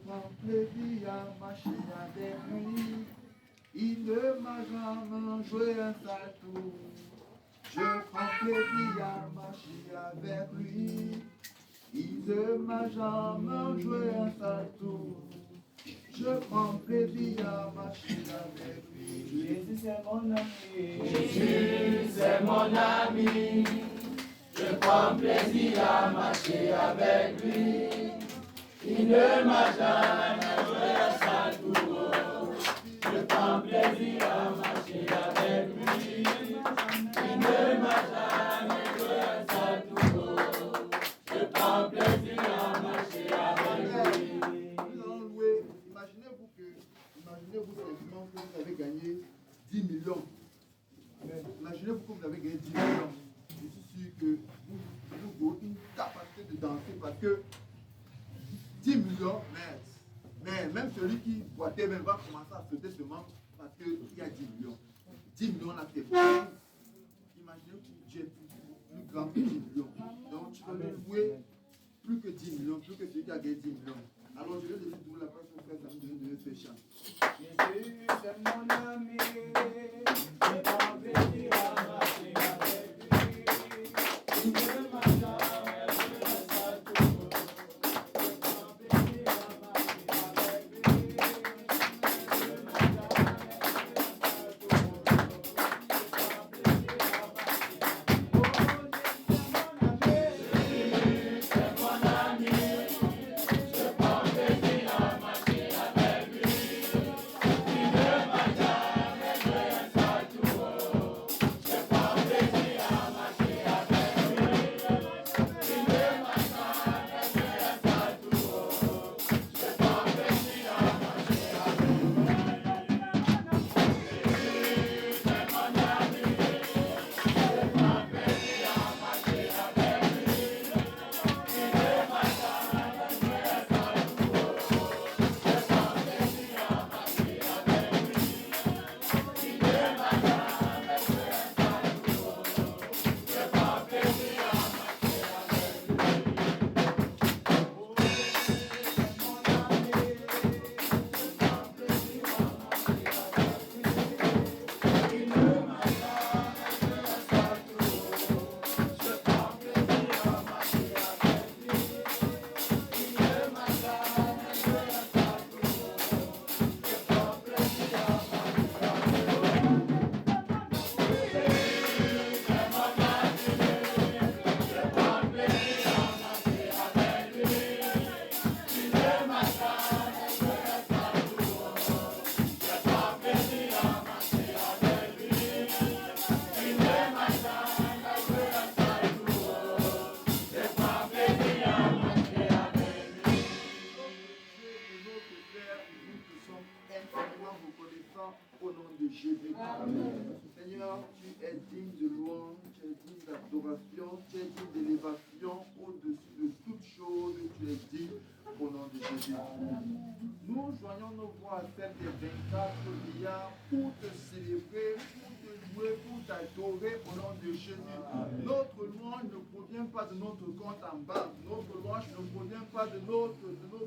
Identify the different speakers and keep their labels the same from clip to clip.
Speaker 1: prends plaisir à marcher avec lui. Il ne m'a jamais joué un sale tour. Je prends plaisir à marcher avec lui. Il ne m'a jamais joué un sale tour. Je prends plaisir à marcher avec lui.
Speaker 2: Jésus c'est mon ami.
Speaker 3: Jésus c'est mon ami. Je prends plaisir à marcher avec lui. Il ne m'a jamais joué un sale tour. Je prends plaisir à marcher avec lui. Il ne m'a jamais joué un sale tour. Je prends plaisir à marcher avec lui.
Speaker 1: Nous allons louer. Imaginez-vous simplement que vous avez gagné 10 millions. Imaginez-vous que vous avez gagné 10 millions. Je suis sûr que vous avez une capacité de danser parce que 10 millions, mais même celui qui boitait même va commencer à sauter seulement parce qu'il y a 10 millions. 10 millions là, c'est beaucoup. Imaginez que Dieu est plus grand que 10 millions. Donc tu vas lui louer plus que 10 millions, plus que celui qui a gagné 10 millions. Alors je vais donner tout la place au frère Samy de donner ce chant.
Speaker 2: Jésus c'est mon ami. Je prends plaisir à marcher avec lui. Il ne m'a jamais joué un sale tour. Je prends plaisir à marcher avec lui. Il ne m'a jamais joué un sale tour. Je prends plaisir à marcher avec lui. Oh Jésus c'est mon ami.
Speaker 3: Je prends plaisir à marcher avec lui. Il ne m'a jamais joué un sale tour. Je prends plaisir à marcher avec lui. Il ne m'a jamais joué un sale tour. Je prends plaisir à marcher avec lui. Jésus, c'est mon ami. Je prends plaisir à marcher avec lui. Il ne m'a jamais joué un sale tour. Je prends plaisir à marcher avec lui. Il ne m'a jamais joué un sale tour. Je prends plaisir à marcher
Speaker 1: Au nom de Jésus. Seigneur, tu es digne de louange, tu es digne d'adoration, tu es digne d'élévation au-dessus de toutes choses, tu es digne au nom de Jésus. Nous joignons nos voix à celles des 24 milliards pour te célébrer, pour te louer, pour t'adorer au nom de Jésus. Notre louange ne provient pas de notre compte en banque, notre louange ne provient pas de nos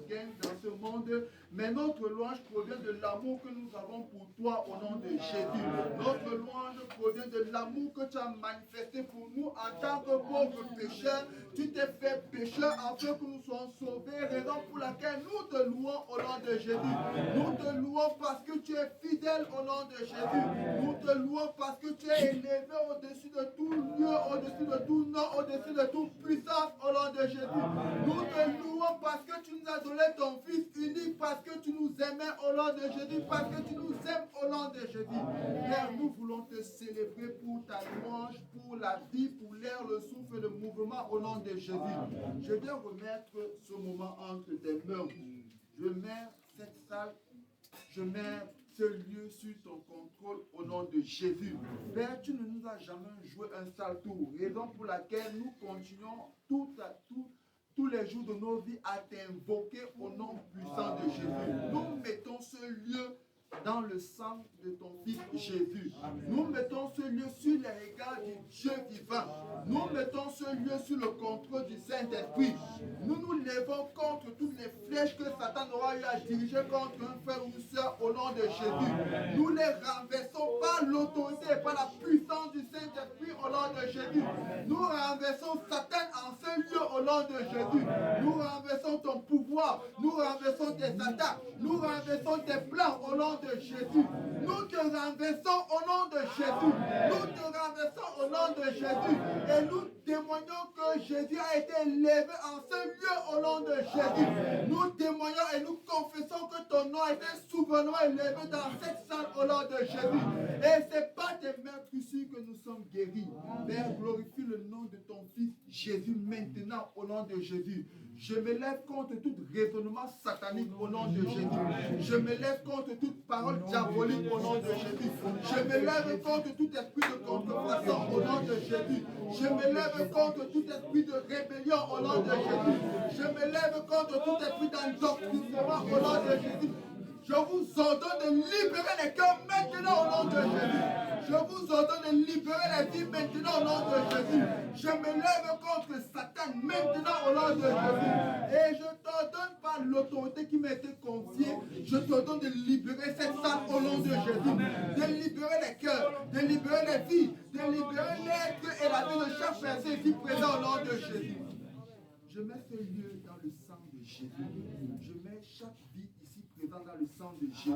Speaker 1: gains dans ce monde, mais notre louange provient de l'amour que nous avons pour toi au nom de Jésus. Notre louange provient de l'amour que tu as manifesté pour nous en tant que pauvres pécheurs. Tu t'es fait pécheur afin que nous soyons sauvés, raison pour laquelle nous te louons au nom de Jésus. Nous te louons parce que tu es fidèle au nom de Jésus. Nous te louons parce que tu es élevé au-dessus de tout lieu, au-dessus de tout nom, au-dessus de toute puissance au nom de Jésus. Nous te louons parce que tu nous as donné ton Fils unique, parce que tu nous aimais au nom de Jésus, parce que tu nous aimes au nom de Jésus. Père, nous voulons te célébrer pour ta louange, pour la vie, pour l'air, le souffle, le mouvement au nom de Jésus. Je viens remettre ce moment entre tes mains. Je mets cette salle, je mets ce lieu sur ton contrôle au nom de Jésus. Père, tu ne nous as jamais joué un sale tour, raison pour laquelle nous continuons tous les jours de nos vies à t'invoquer au nom puissant de Jésus. Nous mettons ce lieu dans le sang de ton Fils Jésus. Nous mettons ce lieu sur les regards du Dieu vivant. Nous mettons ce lieu sous le contrôle du Saint-Esprit. Nous nous levons contre toutes les flèches que Satan aura eu à diriger contre un frère ou une soeur au nom de Jésus. Nous les renversons par l'autorité et par la puissance du Saint-Esprit au nom de Jésus. Nous renversons Satan en ce lieu au nom de Jésus. Nous renversons ton pouvoir. Nous renversons tes attaques. Nous renversons tes plans au nom de Jésus. Nous te renversons au nom de Jésus. Nous te renversons au nom de Jésus. Et nous témoignons que Jésus a été élevé en ce lieu au nom de Jésus. Nous témoignons et nous confessons que ton nom a été souverainement élevé dans cette salle au nom de Jésus. Et c'est pas tes meurtrissures que nous sommes guéris. Père, glorifie le nom de ton Fils Jésus maintenant au nom de Jésus. Je me lève contre tout raisonnement satanique au nom de Jésus. Je me lève contre toute parole diabolique au nom de Jésus. Je me lève contre tout esprit de contrefaçon au nom de Jésus. Je me lève contre tout esprit de rébellion au nom de Jésus. Je me lève contre tout esprit d'endoctrinement au nom de Jésus. Je vous ordonne de libérer les cœurs maintenant au nom de Jésus. Je vous ordonne de libérer les vies maintenant au nom de Jésus. Je me lève contre Satan maintenant au nom de Jésus. Et je t'ordonne par l'autorité qui m'a été confiée, je t'ordonne de libérer cette salle au nom de Jésus. De libérer les cœurs, de libérer les vies, de libérer l'être et la vie de chaque personne ici présent au nom de Jésus. Je mets ce lieu dans le sang de Jésus. Je mets chaque vie ici présente dans le sang de Jésus.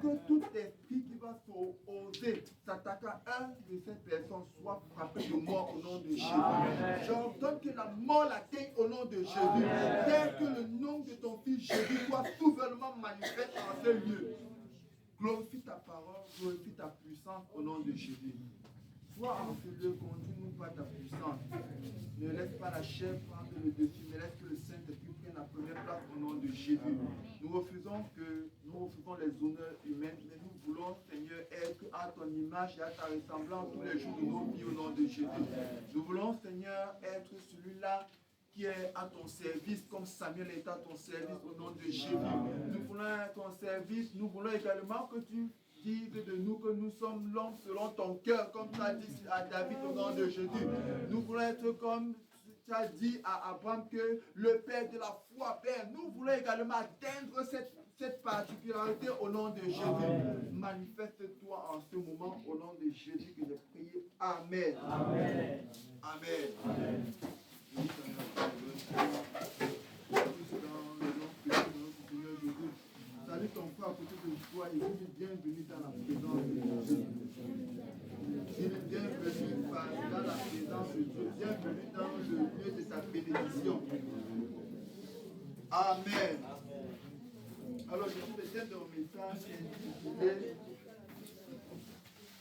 Speaker 1: Que tout esprit qui va oser s'attaquer à un de ces personnes soit frappé de mort au nom de Jésus. J'ordonne que la mort l'atteigne au nom de Jésus. Tel que le nom de ton Fils Jésus soit souverainement manifeste en ce lieu. Glorifie ta parole, glorifie ta puissance au nom de Jésus. Sois en ce lieu, conduis-nous par ta puissance. Ne laisse pas la chair prendre le dessus, mais laisse que le Saint-Esprit prenne la première place au nom de Jésus. Nous refusons les honneurs humains, mais nous voulons, Seigneur, être à ton image et à ta ressemblance tous les jours de nos vies au nom de Jésus. Nous voulons, Seigneur, être celui-là qui est à ton service, comme Samuel est à ton service au nom de Jésus. Nous voulons à ton service, nous voulons également que tu dises de nous que nous sommes l'homme selon ton cœur, comme tu as dit à David au nom de Jésus. Nous voulons être comme tu as dit à Abraham que le Père de la foi, Père, nous voulons également atteindre cette particularité au nom de Jésus. Manifeste-toi en ce moment au nom de Jésus que j'ai prié. Amen. Amen. Amen. Amen. Salut ton frère à côté de toi et dis bienvenue dans la présence de Dieu. Dis bienvenue dans la présence de Dieu. Bienvenue dans le lieu de sa bénédiction. Amen. Alors je suis le thème de mon message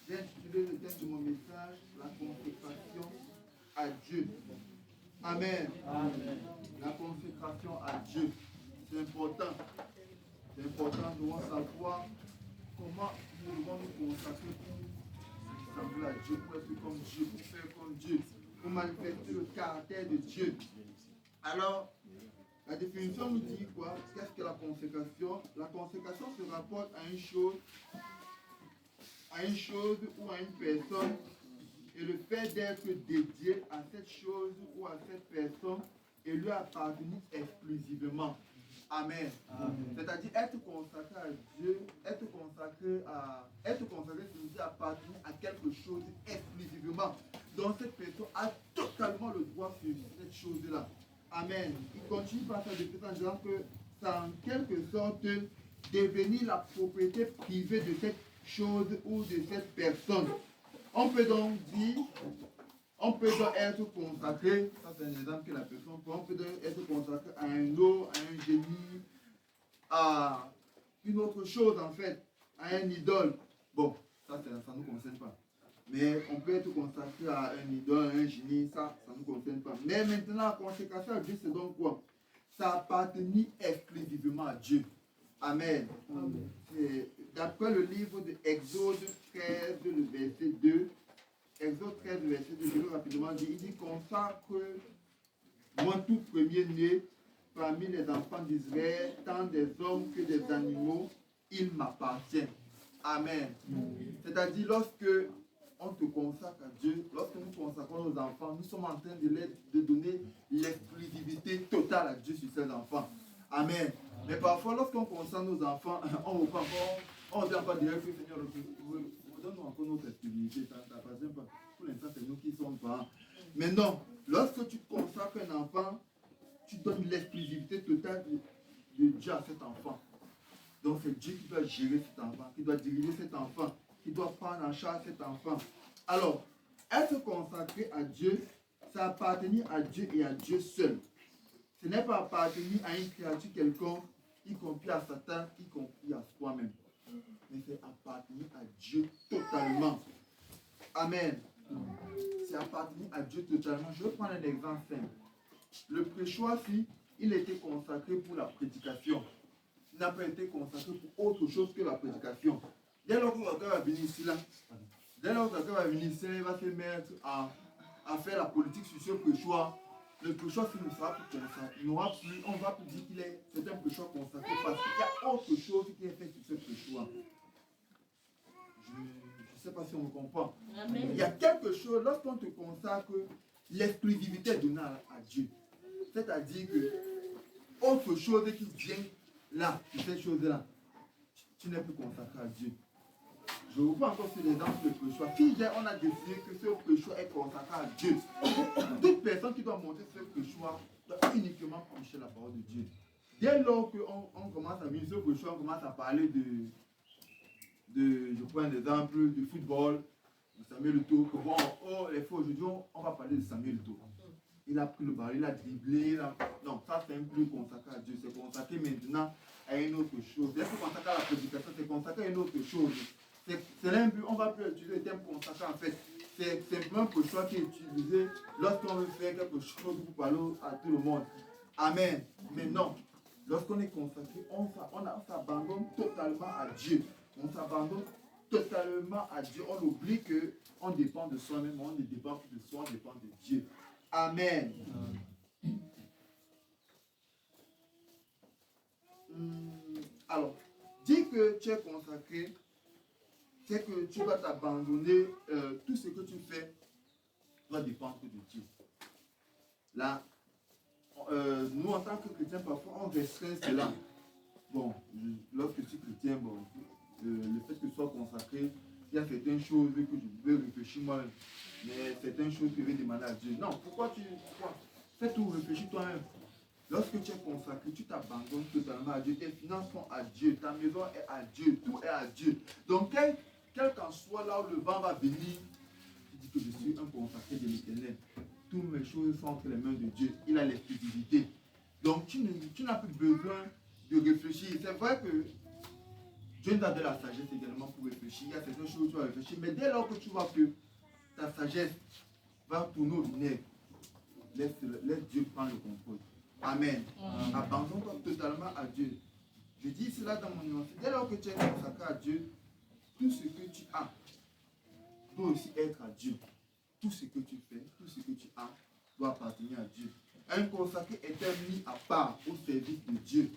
Speaker 1: j'ai intitulé le thème de mon message la consécration à Dieu. Amen. Amen. La consécration à Dieu. C'est important. C'est important, nous devons savoir comment nous devons nous consacrer pour ressembler à Dieu, pour être comme Dieu, pour faire comme Dieu, pour manifester le caractère de Dieu. Alors, la définition nous dit quoi? Qu'est-ce que la consécration? La consécration se rapporte à une chose ou à une personne, et le fait d'être dédié à cette chose ou à cette personne et lui appartenir exclusivement. Amen. C'est-à-dire être consacré à Dieu, être consacré, c'est appartenir à quelque chose exclusivement. Donc cette personne a totalement le droit sur cette chose-là. Amen. Il continue par sa définition en disant que c'est en quelque sorte devenir la propriété privée de cette chose ou de cette personne. On peut donc dire, on peut donc être consacré, ça c'est un exemple que la personne prend, on peut donc être consacré à un eau, à un génie, à une autre chose en fait, à un idole. Bon, ça ne nous concerne pas. Mais on peut être consacré à un idole, à un génie, ça ne nous concerne pas. Mais maintenant, la consécration à Dieu, c'est donc quoi? Ça appartenir exclusivement à Dieu. Amen. Amen. D'après le livre de Exode 13, le verset 2, Exode 13, verset 2, je vais rapidement dire, il dit consacre-moi tout premier-né parmi les enfants d'Israël, tant des hommes que des animaux, il m'appartient. Amen. C'est-à-dire, lorsque on te consacre à Dieu, lorsque nous consacrons nos enfants, nous sommes en train de donner l'exclusivité totale à Dieu sur ces enfants. Amen. Mais parfois, lorsqu'on consacre nos enfants, on ne dit encore direct, Seigneur, donne-nous encore notre exclusivité. Ça n'appartient pas. Pour l'instant, c'est nous qui sommes parents. Mais non, lorsque tu consacres un enfant, tu donnes l'exclusivité totale de Dieu à cet enfant. Donc c'est Dieu qui doit gérer cet enfant, qui doit diriger cet enfant, qui doit prendre en charge cet enfant. Alors, être consacré à Dieu, ça appartenir à Dieu et à Dieu seul. Ce n'est pas appartenir à une créature quelconque, y compris à Satan, y compris à soi-même. Mais c'est appartenir à Dieu totalement. Amen. C'est appartenir à Dieu totalement. Je vais prendre un exemple simple. Le prêchoir, il était consacré pour la prédication. Il n'a pas été consacré pour autre chose que la prédication. Dès lors que quelqu'un va venir ici, il va se mettre à faire la politique sur ce prêchoir. Le prêchoir, s'il ne sera plus comme ça, on ne va plus dire qu'il est un prêchoir consacré parce qu'il y a autre chose qui est fait sur ce prêchoir. Je ne sais pas si on me comprend. Amen. Il y a quelque chose, lorsqu'on te consacre, l'exclusivité est donnée à Dieu. C'est-à-dire que autre chose qui vient là, sur cette chose-là, tu n'es plus consacré à Dieu. Je vous prends encore sur l'exemple du prêchoir. Si on a décidé que ce prêchoir est consacré à Dieu, toute personne qui doit monter ce prêchoir doit uniquement prêcher la parole de Dieu. Dès lors qu'on commence à venir ce prêchoir, on commence à parler je prends un exemple, du football, de Samuel Eto'o. Bon, les fois aujourd'hui, on va parler de Samuel Eto'o. Il a pris le ballon, il a dribblé. Non, ça c'est un plus consacré à Dieu. C'est consacré maintenant à une autre chose. C'est plus consacré à la prédication, c'est consacré à une autre chose. C'est un but, on ne va plus utiliser le terme consacré en fait. C'est simplement un choix qui est utilisé lorsqu'on veut faire quelque chose pour parler à tout le monde. Amen. Mais non, lorsqu'on est consacré, on s'abandonne totalement à Dieu. On s'abandonne totalement à Dieu. On oublie qu'on dépend de soi-même, on ne dépend plus de soi, on dépend de Dieu. Amen. Alors, dis que tu es consacré, c'est que tu vas t'abandonner, tout ce que tu fais doit dépendre de Dieu. Là, nous en tant que chrétiens, parfois on restreint cela. Bon, lorsque je suis chrétien, bon, le fait que je sois consacré, il y a certaines choses que je veux réfléchir moi-même, mais certaines choses que je vais demander à Dieu. Non, pourquoi fais tout, réfléchis toi-même. Lorsque tu es consacré, tu t'abandonnes totalement à Dieu, tes finances sont à Dieu, ta maison est à Dieu, tout est à Dieu. Donc, quel qu'en soit là où le vent va venir, tu dis que je suis un consacré de l'Éternel. Toutes mes choses sont entre les mains de Dieu. Il a l'exclusivité. Donc, tu n'as plus besoin de réfléchir. C'est vrai que Dieu nous a donné la sagesse également pour réfléchir. Il y a certaines choses où tu vas réfléchir. Mais dès lors que tu vois que ta sagesse va tourner au vinaigre, laisse Dieu prendre le contrôle. Amen. Abandonne-toi totalement à Dieu. Je dis cela dans mon nom. Dès lors que tu es consacré à Dieu, tout ce que tu as doit aussi être à Dieu. Tout ce que tu fais, tout ce que tu as doit appartenir à Dieu. Un consacré est mis à part au service de Dieu.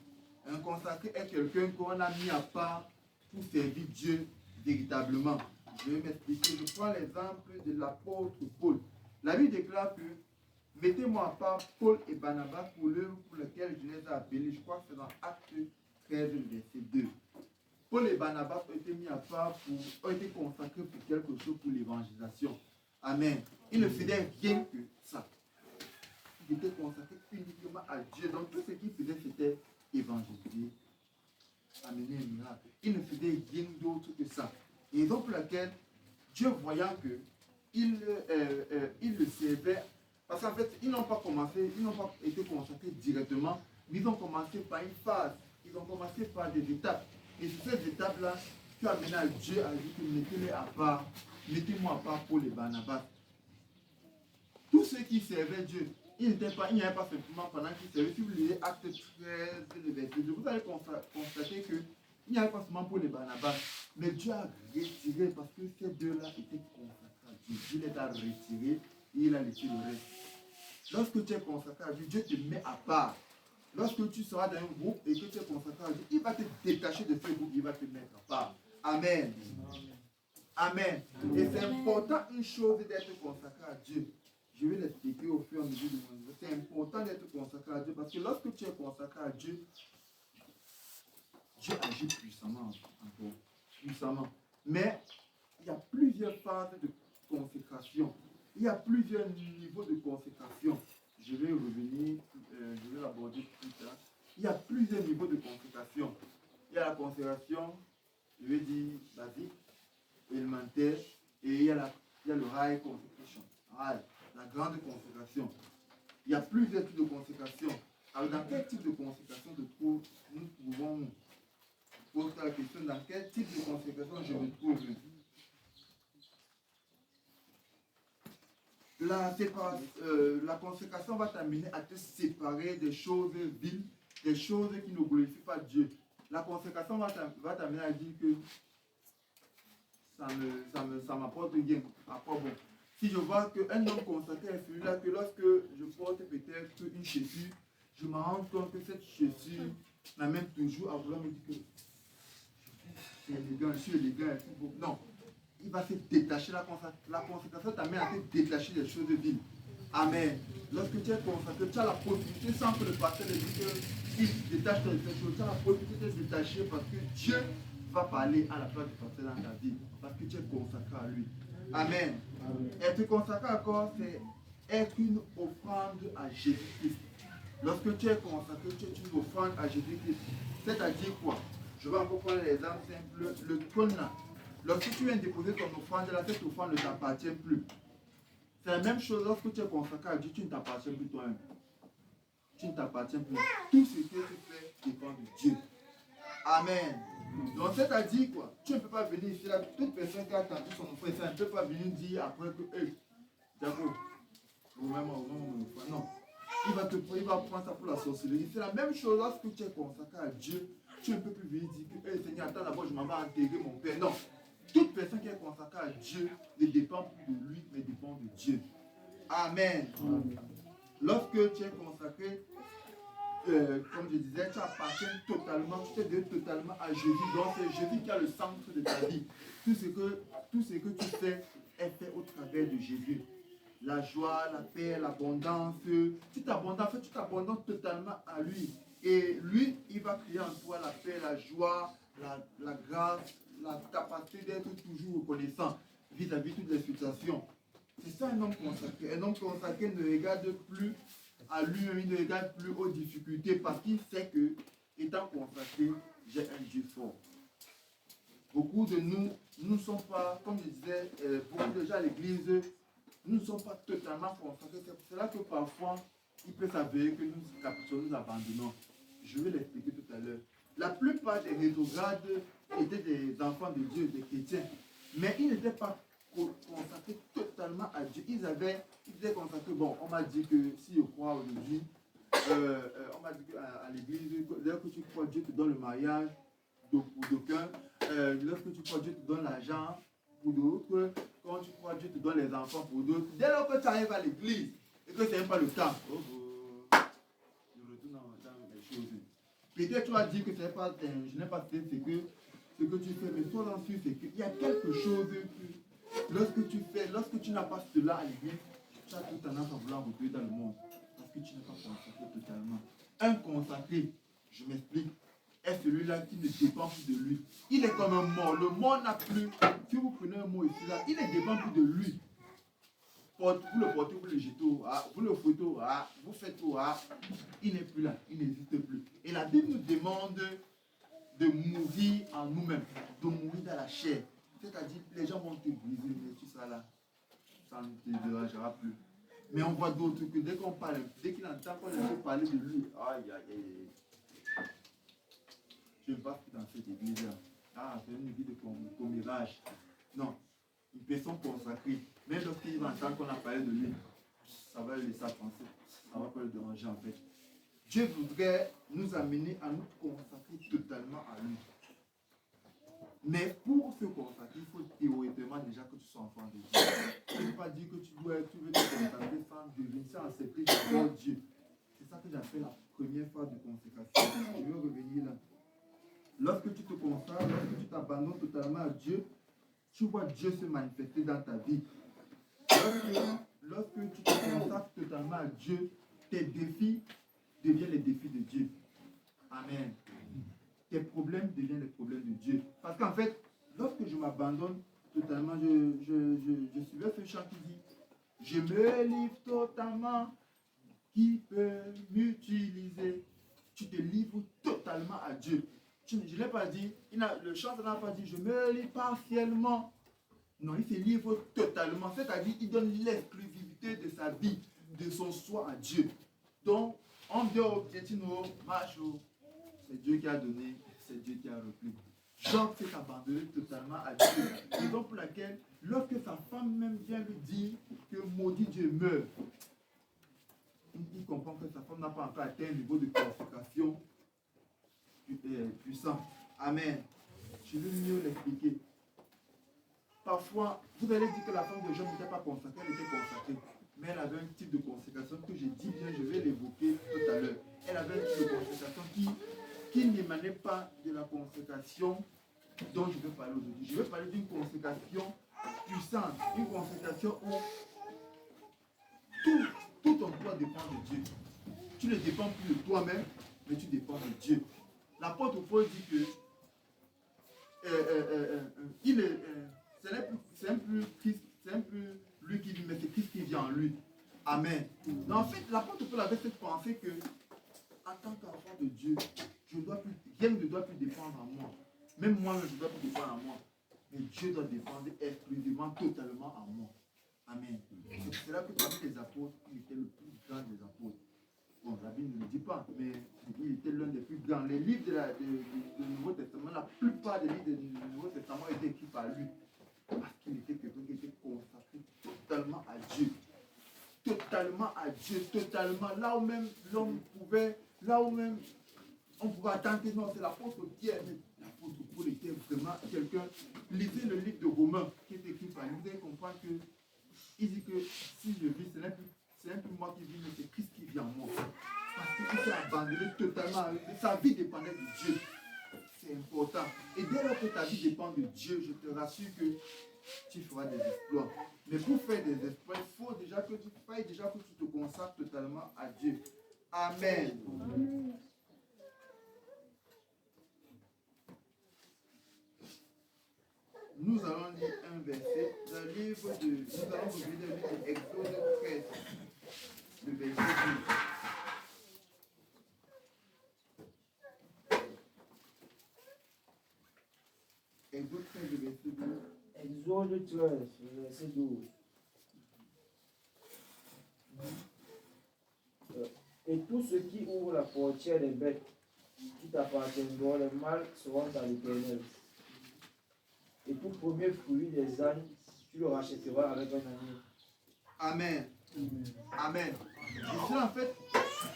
Speaker 1: Un consacré est quelqu'un qu'on a mis à part pour servir Dieu véritablement. Je vais m'expliquer. Je prends l'exemple de l'apôtre Paul. La Bible déclare que mettez-moi à part Paul et Barnabas pour l'œuvre pour laquelle je les ai appelés. Je crois que c'est dans Acte 13, verset 2. Paul et Barnabas ont été mis à part, ont été consacrés pour quelque chose pour l'évangélisation. Amen. Ils ne faisaient rien que ça. Ils étaient consacrés uniquement à Dieu. Donc tout ce qu'ils faisaient, c'était évangéliser, amener un miracle. Ils ne faisaient rien d'autre que ça. Et donc pour laquelle Dieu, voyant qu'ils le servaient, parce qu'en fait, ils n'ont pas été consacrés directement, mais ils ont commencé par une phase. Ils ont commencé par des étapes. Et sur ces étapes-là, tu as amené à Dieu à dire que mettez-les à part, mettez-moi à part pour les Barnabas. Tous ceux qui servaient Dieu, il n'y avait pas simplement pendant qu'ils servaient. Si vous lisez Acte 13, le verset 2, vous allez constater qu'il n'y avait pas seulement pour les Barnabas, mais Dieu a retiré parce que ces deux-là étaient consacrés à Dieu. Dieu les a retirés et il a laissé le reste. Lorsque tu es consacré à Dieu, Dieu te met à part. Lorsque tu seras dans un groupe et que tu es consacré à Dieu, il va te détacher de ce groupe, il va te mettre à part. Amen. Amen. Et c'est important une chose d'être consacré à Dieu. Je vais l'expliquer au fur et à mesure de mon niveau. C'est important d'être consacré à Dieu parce que lorsque tu es consacré à Dieu, Dieu agit puissamment encore. Puissamment. Mais il y a plusieurs phases de consécration. Il y a plusieurs niveaux de consécration. Je vais revenir, je vais l'aborder plus tard. Il y a plusieurs niveaux de consécration. Il y a la consécration, je vais dire, basique, élémentaire, et il y a le high consecration. La grande consécration. Il y a plusieurs types de consécration. Alors, dans quel type de consécration nous pouvons poser la question, dans quel type de consécration je me trouve? La consécration va t'amener à te séparer des choses viles, des choses qui ne glorifient pas Dieu. La consécration va t'amener à dire que ça m'apporte bien. À quoi bon? Si je vois qu'un homme consacré est celui-là, que lorsque je porte peut-être une chaussure, je me rends compte que cette chaussure m'amène toujours à vouloir me dire que c'est élégant, je suis élégant, c'est beau. Non. Il va se détacher. La consécration t'amène à te détacher des choses viles. Amen. Lorsque tu es consacré, tu as la possibilité, sans que le pasteur te dise qu'il détache de ces choses, tu as la possibilité de te détacher parce que Dieu va parler à la place du pasteur dans ta vie. Parce que tu es consacré à lui. Amen. Être consacré encore, c'est être une offrande à Jésus-Christ. Lorsque tu es consacré, tu es une offrande à Jésus-Christ. C'est-à-dire quoi? Je vais encore prendre l'exemple simple. Le trône là. Lorsque tu viens déposer ton offrande là, cette offrande ne t'appartient plus. C'est la même chose lorsque tu es consacré à Dieu, tu ne t'appartiens plus toi-même. Tu ne t'appartiens plus. Tout ce que tu fais dépend de Dieu. Amen. Donc c'est-à-dire quoi? Tu ne peux pas venir ici là, toute personne qui a attendu son offrande, ça ne peut pas venir dire après que, hey, Jacob, non. Il va prendre ça pour la sorcellerie. C'est la même chose lorsque tu es consacré à Dieu. Tu ne peux plus venir dire que, hey, Seigneur, attends d'abord, je m'en vais intégrer mon Père. Non. Toute personne qui est consacrée à Dieu ne dépend plus de lui, mais dépend de Dieu. Amen. Lorsque tu es consacré, comme je disais, tu appartiens totalement, tu t'es donné totalement à Jésus. Donc c'est Jésus qui a le centre de ta vie. Tout ce que tu fais est fait au travers de Jésus. La joie, la paix, l'abondance, tu t'abandonnes totalement à lui. Et lui, il va créer en toi la paix, la joie, la grâce, la capacité d'être toujours reconnaissant vis-à-vis de toutes les situations. C'est ça un homme consacré. Un homme consacré ne regarde plus à lui, il ne regarde plus aux difficultés parce qu'il sait que, étant consacré, j'ai un Dieu fort. Beaucoup de nous ne sommes pas, comme je disais, beaucoup de gens à l'église, nous ne sommes pas totalement consacrés. C'est pour cela que parfois, il peut s'avérer que nous capitulons, nous abandonnons. Je vais l'expliquer tout à l'heure. La plupart des rétrogrades étaient des enfants de Dieu, des chrétiens. Mais ils n'étaient pas consacrés totalement à Dieu. Ils étaient consacrés. Bon, on m'a dit que si je crois aujourd'hui, on m'a dit qu'à l'église, lorsque tu crois, Dieu te donne le mariage pour d'aucuns. Lorsque tu crois, Dieu te donne l'argent pour d'autres. Quand tu crois, Dieu te donne les enfants pour d'autres. Dès lors que tu arrives à l'église et que ce n'est pas le cas, je retourne dans les choses. Peut-être tu vas dire que je n'ai pas fait ce que tu fais, mais toi là c'est qu'il y a quelque chose que lorsque tu n'as pas cela à l'église, tu as toute tendance à vouloir retrouver dans le monde. Parce que tu n'es pas consacré totalement. Un consacré, je m'explique, est celui-là qui ne dépend plus de lui. Il est comme un mort. Le mort n'a plus. Si vous prenez un mort ici, là, il ne dépend plus de lui. Vous le portez, vous le jetez, vous le fouettez, vous faites tout. Il n'est plus là, il n'existe plus. Et la Bible nous demande de mourir en nous-mêmes, de mourir dans la chair. C'est-à-dire les gens vont te briser, mais tu seras là. Ça ne te dérangera plus. Mais on voit d'autres que dès qu'on parle, dès qu'il entend qu'on essaie de parler de lui, aïe. Je ne vais pas dans cette église-là. C'est une église de commérage. Non. Une personne consacrée. Même lorsqu'il va entendre qu'on a parlé de lui, ça va le laisser penser. Ça ne va pas le déranger en fait. Dieu voudrait nous amener à nous consacrer totalement à lui. Mais pour se consacrer, il faut théoriquement déjà que tu sois enfant de Dieu. Je ne veux pas dire que tu veux te consacrer sans devenir, sans accepter d'abord Dieu. C'est ça que j'appelle la première phase de consécration. Je vais revenir là. Lorsque tu te consacres, lorsque tu t'abandonnes totalement à Dieu, tu vois Dieu se manifester dans ta vie. Lorsque tu te consacres totalement à Dieu, tes défis deviennent les défis de Dieu. Amen. Tes problèmes deviennent les problèmes de Dieu. Parce qu'en fait, lorsque je m'abandonne totalement, je suivais ce chant qui dit « Je me livre totalement, qui peut m'utiliser ?» Tu te livres totalement à Dieu. Je ne l'ai pas dit, le chanteur n'a pas dit « Je me livre partiellement ». Non, il se livre totalement. C'est-à-dire qu'il donne l'exclusivité de sa vie, de son soi à Dieu. Donc, en dehors Pietino, Macho, c'est Dieu qui a donné, c'est Dieu qui a repris. Job s'est abandonné totalement à Dieu. Raison pour laquelle, lorsque sa femme même vient lui dire que maudit Dieu meurt, il comprend que sa femme n'a pas encore atteint un niveau de consécration puissant. Amen. Je vais mieux l'expliquer. Parfois, vous allez dire que la femme de Job n'était pas consacrée, elle était consacrée. Mais elle avait un type de consécration que j'ai dit bien, je vais l'évoquer tout à l'heure. Elle avait un type de consécration qui n'émanait pas de la consécration dont je vais parler aujourd'hui. Je vais parler d'une consécration puissante, une consécration où tout ton poids dépend de Dieu. Tu ne dépends plus de toi-même, mais tu dépends de Dieu. L'apôtre Paul dit que c'est un plus lui qui vit, mais c'est Christ qui vit en lui. Amen. Mais en fait, l'apôtre Paul avait cette pensée que, en tant qu'enfant de Dieu, rien ne doit plus dépendre en moi. Même moi, je ne dois plus dépendre en moi. Mais Dieu doit dépendre exclusivement, totalement en moi. Amen. C'est là que parmi les apôtres, il était le plus grand des apôtres. Bon, la Bible ne le dit pas, mais il était l'un des plus grands. Les livres du Nouveau Testament, la plupart des livres du Nouveau Testament étaient écrits par lui. Parce qu'il était quelqu'un qui était consacré totalement à Dieu. Totalement à Dieu, totalement. Là où même l'homme pouvait, on pouvait attendre que non, c'est l'apôtre Pierre. Mais l'apôtre Paul était vraiment quelqu'un. Lisez le livre de Romains qui est écrit par lui. Vous allez comprendre que il dit que si je vis, c'est un peu moi qui vis, mais c'est Christ qui vit en moi. Parce qu'il s'est abandonné totalement. Sa vie dépendait de Dieu. C'est important. Et dès lors que ta vie dépend de Dieu, je te rassure que tu feras des exploits. Mais pour faire des exploits, il faut déjà que tu te consacres totalement à Dieu. Amen. Nous allons lire un verset dans le livre de... Nous allons ouvrir le livre d'Exode 13, le verset 12. Exode 13, le verset 12.
Speaker 2: Exode 13, le verset 12. Et tous ceux qui ouvrent la portière des bêtes qui t'appartiendront, les mâles seront à l'Éternel. Et tout premier fruit des ânes, tu le rachèteras avec un agneau.
Speaker 1: Amen. Amen. Et cela, en fait,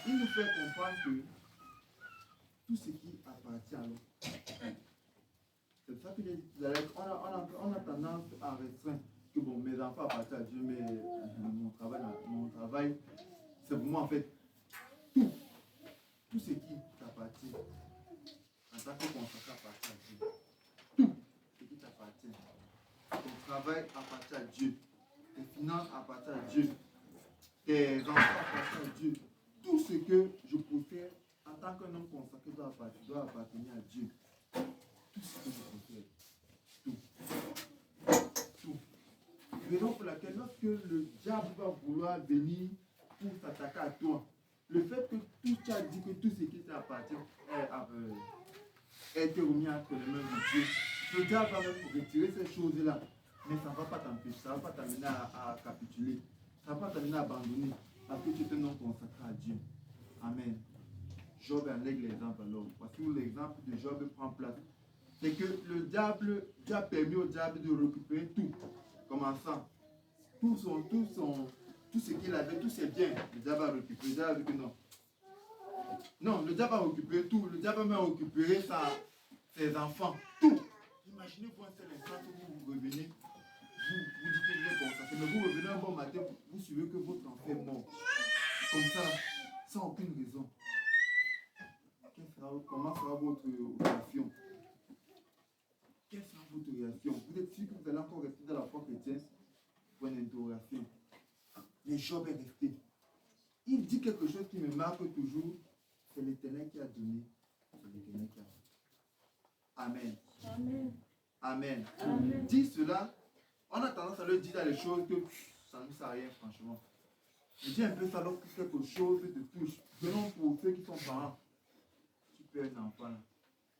Speaker 1: il nous fait comprendre que tout ce qui appartient à nous. C'est ça qu'il dit. On a tendance à restreindre que bon, mes enfants appartiennent à Dieu, mais mon travail, c'est pour moi en fait tout ce qui t'appartient en tant que consacré appartient à Dieu. Tout ce qui t'appartient. Ton travail appartient à Dieu. Tes finances appartiennent à Dieu. Tes enfants appartiennent à Dieu. Tout ce que je possède en tant qu'un homme consacré doit appartenir à Dieu. Tout ce que je possède. Tout. Raison pour laquelle lorsque le diable va vouloir venir pour s'attaquer à toi, le fait que tu as dit que tout ce qui t'appartient est remis entre les mains de Dieu, le diable va même retirer ces choses-là. Mais ça ne va pas t'empêcher, ça ne va pas t'amener à capituler, ça ne va pas t'amener à abandonner, parce que tu es un homme consacré à Dieu. Amen. Job en lègue l'exemple alors. Voici où l'exemple de Job prend place. C'est que le diable, Dieu a permis au diable de récupérer tout. Commençant, tout ce qu'il avait, tous ses biens, le diable a récupéré. Le diable a dit que non. Non, le diable a récupéré tout. Le diable a même récupéré ses enfants. Tout. Imaginez-vous un seul instant que vous revenez, vous dites que vous êtes consacré, mais vous revenez un bon matin, vous suivez que votre enfant est mort. Comme ça, sans aucune raison. Comment sera votre relation? encore resté dans la foi chrétienne? Point d'interrogation. Mais Job est resté. Il dit quelque chose qui me marque toujours. C'est l'Éternel qui a donné. C'est l'Éternel qui a donné. Amen.
Speaker 4: Amen.
Speaker 1: Amen.
Speaker 4: Amen.
Speaker 1: Dit cela, on a tendance à leur dire dans les choses que ça ne sert à rien, franchement. Je dis un peu ça lorsque quelque chose te touche. Donnons pour ceux qui sont parents. Tu peux un enfant là.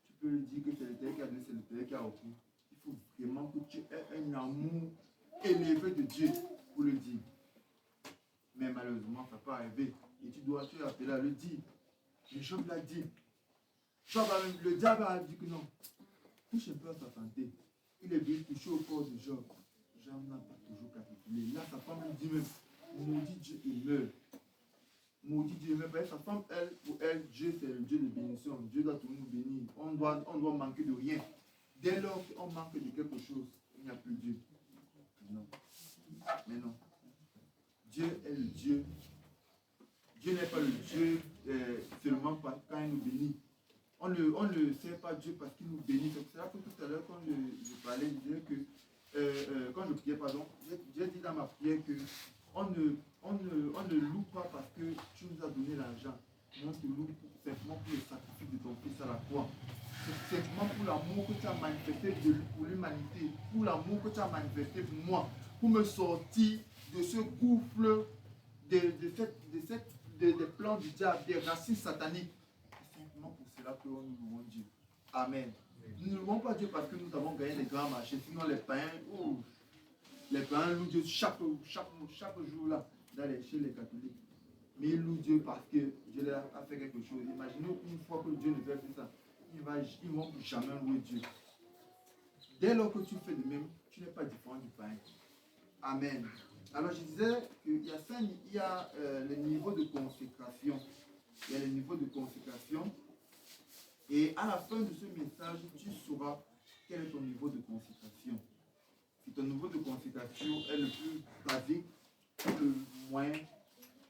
Speaker 1: Tu peux lui dire que c'est l'Éternel qui a donné, c'est l'Éternel qui a offert. Il faut vraiment que tu aies un amour élevé de Dieu pour le dire. Mais malheureusement, ça peut arriver. Et tu dois te appeler à le dire. Et Job l'a dit. Le diable a dit que non. Touche un peu à sa santé. Il est venu toucher au corps de Job. Job n'a pas toujours capitulé. Là, sa femme lui dit même, maudit Dieu, il meurt. Maudit Dieu, il meurt. Sa femme, elle, pour elle, Dieu, c'est le Dieu de bénédiction. Dieu doit tout nous bénir. On doit manquer de rien. Dès lors qu'on manque de quelque chose, il n'y a plus Dieu. Non. Mais non. Dieu est le Dieu. Dieu n'est pas le Dieu seulement quand il nous bénit. On ne sert pas Dieu parce qu'il nous bénit. C'est là que tout à l'heure, quand je parlais, je disais que, quand je priais, pardon, j'ai dit dans ma prière que on ne loue pas parce que tu nous as donné l'argent. On te loue simplement pour le sacrifice de ton fils à la croix. C'est simplement pour l'amour que tu as manifesté pour l'humanité, pour l'amour que tu as manifesté pour moi, pour me sortir de ce gouffre des plans du diable, des racines sataniques. C'est simplement pour cela que nous louons Dieu. Amen. Nous ne louons pas Dieu parce que nous avons gagné des grands marchés. Sinon, les païens louent Dieu chaque jour là, chez les catholiques. Mais ils louent Dieu parce que Dieu leur a fait quelque chose. Imaginez une fois que Dieu ne fait plus ça, ils ne vont plus jamais louer Dieu. Dès lors que tu fais de même, tu n'es pas différent du païen. Amen. Alors je disais qu'il y a les niveaux de consécration. Il y a les niveaux de consécration. Et à la fin de ce message, tu sauras quel est ton niveau de consécration. Si ton niveau de consécration est le plus basique, ou le moyen,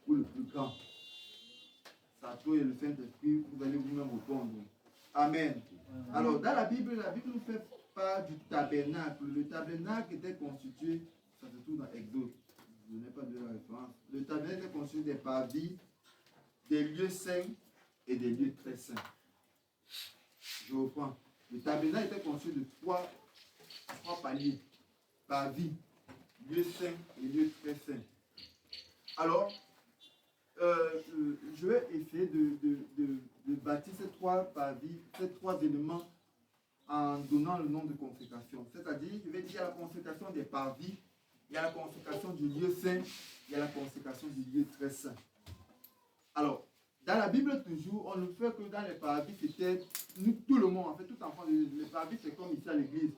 Speaker 1: ou le plus grand. Ça a toi et le Saint-Esprit, vous allez vous-même répondre. Amen. Alors dans la Bible nous fait part du tabernacle. Le tabernacle était constitué, ça se trouve dans Exode. Je n'ai pas de la référence. Le tabernacle était constitué des parvis, des lieux saints et des lieux très saints. Je reprends. Le tabernacle était constitué de trois paliers. Parvis, lieux saints et lieux très saints. Alors, je vais essayer de bâtir ces trois parvis, ces trois éléments en donnant le nom de consécration. C'est-à-dire, je vais dire la consécration des parvis, il y a la consécration du lieu saint, il y a la consécration du lieu très saint. Alors, dans la Bible toujours, on ne fait que dans les parvis, c'était nous, tout le monde, en fait, tout enfant, les parvis, c'est comme ici à l'église.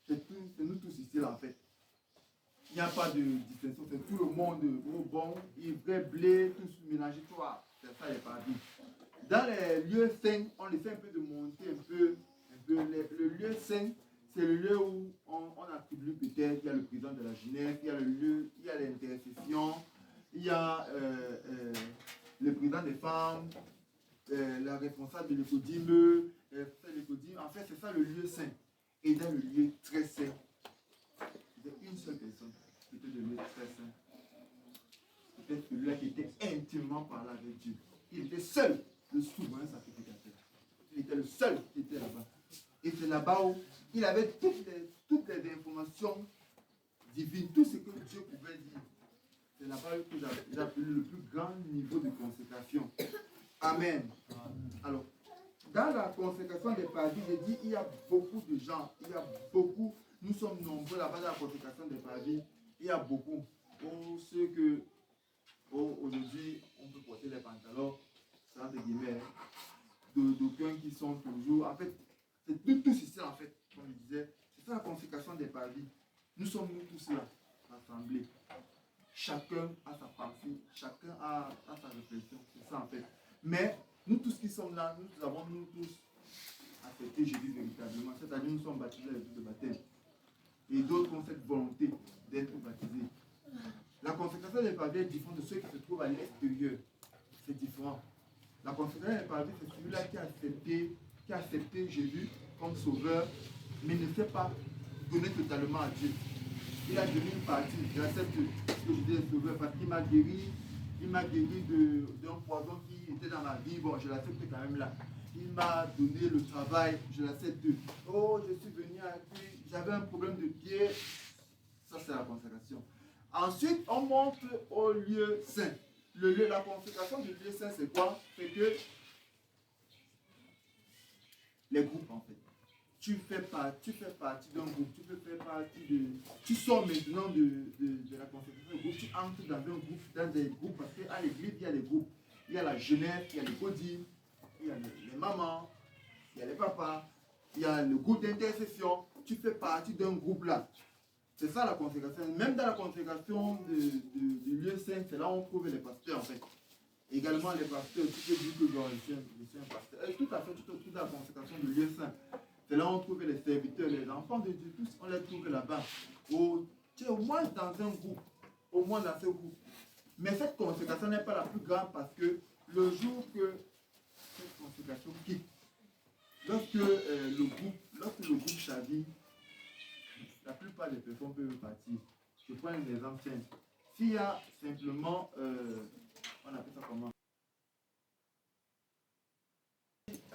Speaker 1: C'est nous tous ici là, en fait. Il n'y a pas de distinction, c'est tout le monde, bon, ivraie, blé, tous mélangés, toi, c'est ça les parvis. Dans les lieux saints, on essaie un peu de monter un peu le lieu saint, c'est le lieu où on attribue peut-être, il y a le président de la jeunesse, il y a le lieu, il y a l'intercession, il y a le président des femmes, la responsable de l'écodime, en fait c'est ça le lieu saint. Et dans le lieu très saint, il y a une seule personne qui était le lieu très saint. Peut-être celui-là qui était intimement parlé avec Dieu. Il était seul, le souverain sacrificateur. Il était le seul qui était là-bas. Et c'est là-bas où il avait toutes les informations divines, tout ce que Dieu pouvait dire. C'est là-bas que j'ai appelé le plus grand niveau de consécration. Amen. Alors, dans la consécration des parvis, j'ai dit, il y a beaucoup de gens, nous sommes nombreux là-bas dans la consécration des parvis, il y a beaucoup. Pour ceux que, aujourd'hui, on peut porter les pantalons, ça des guillemets, d'aucuns qui sont toujours, en fait, c'est tous ici en fait, comme je disais, c'est ça la consécration des parvis. Nous sommes tous là, rassemblés. Chacun a sa pensée, chacun a sa réflexion, c'est ça en fait. Mais nous tous qui sommes là, nous avons tous accepté Jésus véritablement, c'est-à-dire nous sommes baptisés avec le baptême. Et d'autres ont cette volonté d'être baptisés. La consécration des parvis est différente de ceux qui se trouvent à l'extérieur. C'est différent. La consécration des parvis, c'est celui-là qui a accepté Jésus comme sauveur, mais ne s'est pas donné totalement à Dieu. il a donné une partie. J'accepte que Jésus est sauveur parce qu'il m'a guéri. Il m'a guéri d'un poison qui était dans ma vie. Bon, je l'accepte quand même là. Il m'a donné le travail. Je l'accepte. Oh, je suis venu à lui. J'avais un problème de pied. Ça, c'est la consécration. Ensuite, on monte au lieu saint. La consécration du lieu saint, c'est quoi? C'est que les groupes, en fait. Tu fais partie d'un groupe, tu sors maintenant de la consécration du groupe, tu entres dans des groupes, parce qu'à l'église, il y a des groupes. Il y a la jeunesse, il y a les codines, il y a les mamans, il y a les papas, il y a le groupe d'intercession. Tu fais partie d'un groupe là. C'est ça la consécration. Même dans la consécration du lieu saint, c'est là où on trouve les pasteurs en fait. Également les pasteurs, tu peux dire que je suis un pasteur. Et tout à fait, tu te trouves dans la consécration du lieu saint. C'est là où on trouve les serviteurs, les enfants de Dieu, tous, on les trouve là-bas. Tu es au moins dans un groupe, au moins dans ce groupe. Mais cette consécration n'est pas la plus grande parce que le jour que cette consécration quitte, lorsque le groupe chavire, la plupart des personnes peuvent partir. Je prends un exemple simple. S'il y a simplement, on appelle ça comment?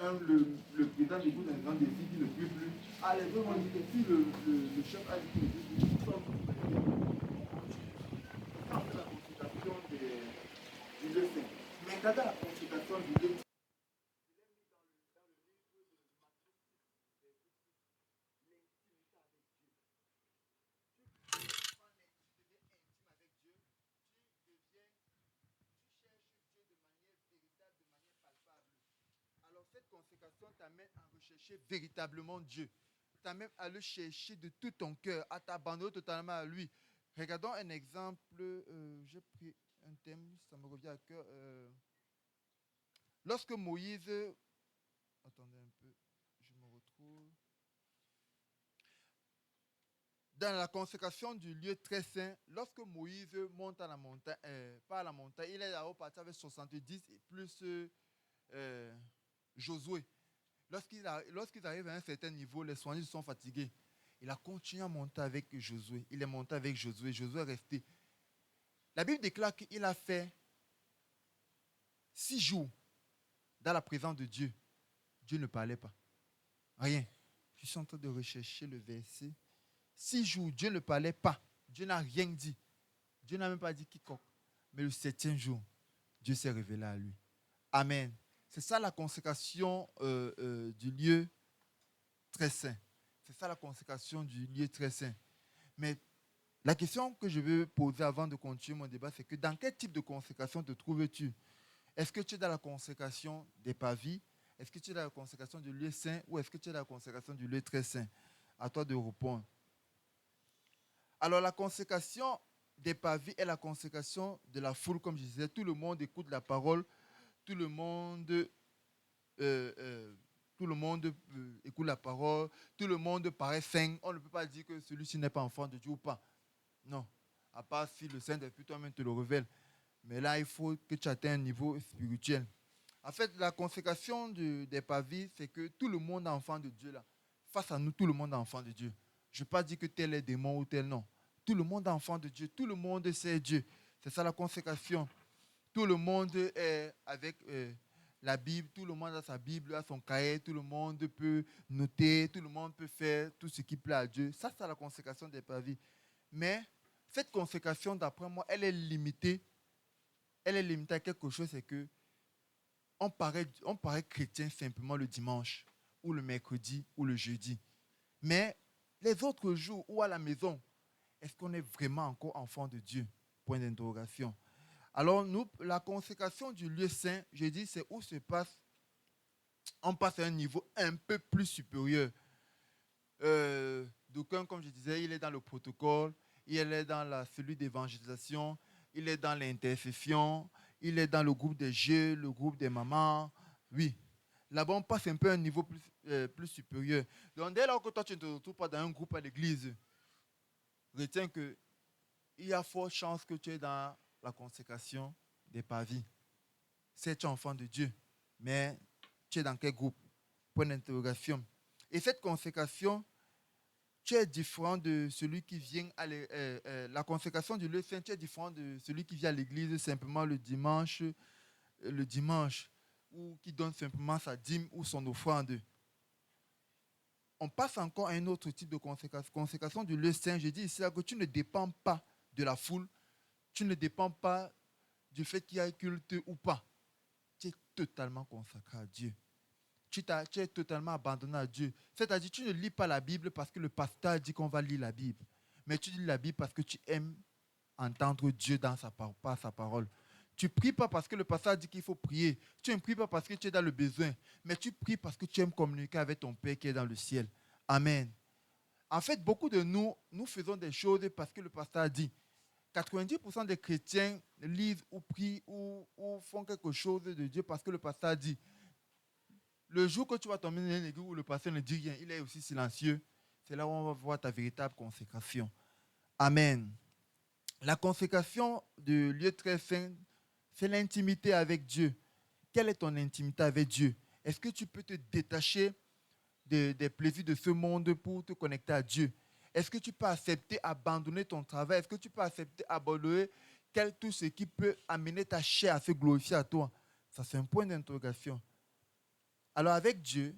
Speaker 1: Le président du groupe d'un grand défi qui ne peut plus. Ah, les autres vont dire que si le chef a dit qu'il ne peut plus, ils sont tous ça, c'est la consultation du lieu saint. Mais quand la consultation du lieu cette consécration t'amène à rechercher véritablement Dieu. T'amène à le chercher de tout ton cœur, à t'abandonner totalement à lui. Regardons un exemple. J'ai pris un thème, ça me revient à cœur. Lorsque Moïse... Attendez un peu, je me retrouve. Dans la consécration du lieu très saint, lorsque Moïse monte à la montagne, pas à la montagne, il est là-haut parti avec 70 et plus Josué. Lorsqu'ils arrivent à un certain niveau, les soignés sont fatigués. Il a continué à monter avec Josué. Il est monté avec Josué. Josué est resté. La Bible déclare qu'il a fait 6 jours dans la présence de Dieu. Dieu ne parlait pas. Rien. Je suis en train de rechercher le verset. 6 jours, Dieu ne parlait pas. Dieu n'a rien dit. Dieu n'a même pas dit quiconque. Mais le 7e jour, Dieu s'est révélé à lui. Amen. C'est ça la consécration du lieu très saint. C'est ça la consécration du lieu très saint. Mais la question que je veux poser avant de continuer mon débat, c'est que dans quel type de consécration te trouves-tu? Est-ce que tu es dans la consécration des pavis? Est-ce que tu es dans la consécration du lieu saint? Ou est-ce que tu es dans la consécration du lieu très saint? À toi de répondre. Alors la consécration des pavis est la consécration de la foule, comme je disais. Tout le monde écoute la parole. Tout le monde écoute la parole, tout le monde paraît saint. On ne peut pas dire que celui-ci n'est pas enfant de Dieu ou pas. Non, à part si le Saint-Esprit toi-même te le révèle. Mais là, il faut que tu atteignes un niveau spirituel. En fait, la consécration des pavis, c'est que tout le monde est enfant de Dieu là. Face à nous, tout le monde est enfant de Dieu. Je ne veux pas dire que tel est démon ou tel non. Tout le monde est enfant de Dieu. Tout le monde sait Dieu. C'est ça la consécration. Tout le monde est avec la Bible, tout le monde a sa Bible, a son cahier, tout le monde peut noter, tout le monde peut faire tout ce qui plaît à Dieu. Ça, c'est la consécration des pavis. Mais cette consécration, d'après moi, elle est limitée. Elle est limitée à quelque chose, c'est que on paraît chrétien simplement le dimanche, ou le mercredi, ou le jeudi. Mais les autres jours, ou à la maison, est-ce qu'on est vraiment encore enfant de Dieu? Point d'interrogation. Alors, la consécration du lieu saint, je dis, c'est où on passe à un niveau un peu plus supérieur. D'aucuns, comme je disais, il est dans le protocole, il est dans celui d'évangélisation, il est dans l'intercession, il est dans le groupe des jeux, le groupe des mamans. Oui, là-bas, on passe un peu à un niveau plus supérieur. Donc, dès lors que toi, tu ne te retrouves pas dans un groupe à l'église, retiens qu'il y a forte chance que tu es dans la consécration des pavis. C'est tu es enfant de Dieu, mais tu es dans quel groupe? Point d'interrogation. Et cette consécration tu es différent de celui qui vient à la consécration du lieu saint, tu es différent de celui qui vient à l'église simplement le dimanche, ou qui donne simplement sa dîme ou son offrande. On passe encore à un autre type de consécration. Consécration du lieu saint, je dis ici que tu ne dépends pas de la foule, tu ne dépends pas du fait qu'il y ait culte ou pas. Tu es totalement consacré à Dieu. Tu es totalement abandonné à Dieu. C'est-à-dire, tu ne lis pas la Bible parce que le pasteur dit qu'on va lire la Bible. Mais tu lis la Bible parce que tu aimes entendre Dieu par sa parole. Tu ne pries pas parce que le pasteur dit qu'il faut prier. Tu ne pries pas parce que tu es dans le besoin. Mais tu pries parce que tu aimes communiquer avec ton Père qui est dans le ciel. Amen. En fait, beaucoup de nous faisons des choses parce que le pasteur dit. 90% des chrétiens lisent ou prient ou font quelque chose de Dieu parce que le pasteur dit. Le jour que tu vas tomber dans une église où le pasteur ne dit rien, il est aussi silencieux, c'est là où on va voir ta véritable consécration. Amen. La consécration du lieu très saint, c'est l'intimité avec Dieu. Quelle est ton intimité avec Dieu? Est-ce que tu peux te détacher des plaisirs de ce monde pour te connecter à Dieu? Est-ce que tu peux accepter abandonner ton travail? Est-ce que tu peux accepter abandonner tout ce qui peut amener ta chair à se glorifier à toi? Ça, c'est un point d'interrogation. Alors avec Dieu,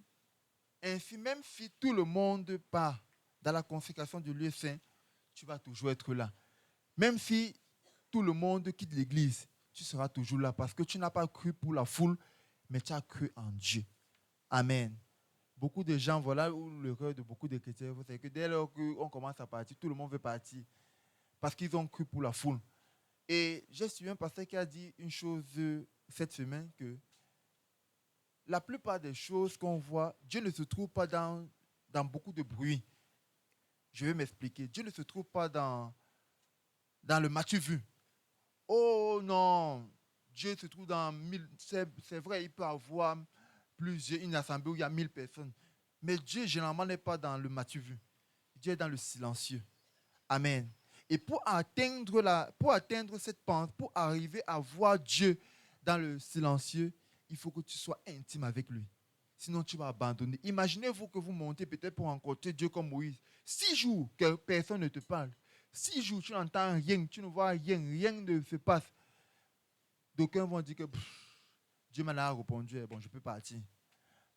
Speaker 1: ainsi même si tout le monde part dans la consécration du lieu saint, tu vas toujours être là. Même si tout le monde quitte l'église, tu seras toujours là parce que tu n'as pas cru pour la foule, mais tu as cru en Dieu. Amen. Beaucoup de gens, voilà où le cœur de beaucoup de chrétiens, c'est que dès lors qu'on commence à partir, tout le monde veut partir parce qu'ils ont cru pour la foule. Et j'ai suivi un pasteur qui a dit une chose cette semaine, que la plupart des choses qu'on voit, Dieu ne se trouve pas dans beaucoup de bruit. Je vais m'expliquer. Dieu ne se trouve pas dans le match vu. Oh non, Dieu se trouve dans 1000. C'est vrai, il peut avoir une assemblée où il y a 1000 personnes. Mais Dieu, généralement, n'est pas dans le match vu. Dieu est dans le silencieux. Amen. Et pour atteindre cette pensée, pour arriver à voir Dieu dans le silencieux, il faut que tu sois intime avec lui. Sinon, tu vas abandonner. Imaginez-vous que vous montez peut-être pour rencontrer Dieu comme Moïse. 6 jours que personne ne te parle. 6 jours, tu n'entends rien, tu ne vois rien, rien ne se passe. D'aucuns vont dire que Dieu m'a répondu, bon, je peux partir.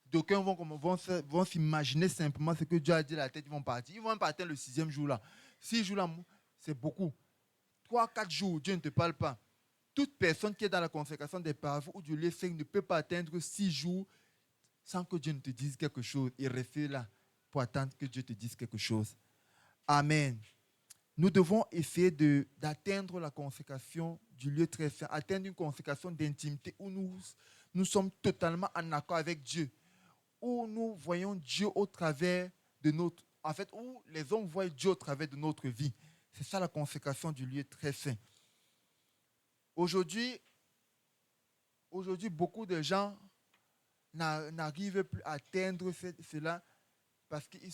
Speaker 1: D'aucuns vont s'imaginer simplement ce que Dieu a dit à la tête, ils vont partir. Ils vont partir le 6e jour là. 6 jours là, c'est beaucoup. 3-4 jours, Dieu ne te parle pas. Toute personne qui est dans la consécration des pauvres ou du lieu saint ne peut pas atteindre 6 jours sans que Dieu ne te dise quelque chose et rester là pour attendre que Dieu te dise quelque chose. Amen. Nous devons essayer d'atteindre la consécration du lieu très saint, atteindre une consécration d'intimité où nous sommes totalement en accord avec Dieu, où nous voyons Dieu au travers de notre... En fait, où les hommes voient Dieu au travers de notre vie. C'est ça la consécration du lieu très saint. Aujourd'hui, beaucoup de gens n'arrivent plus à atteindre cela parce qu'ils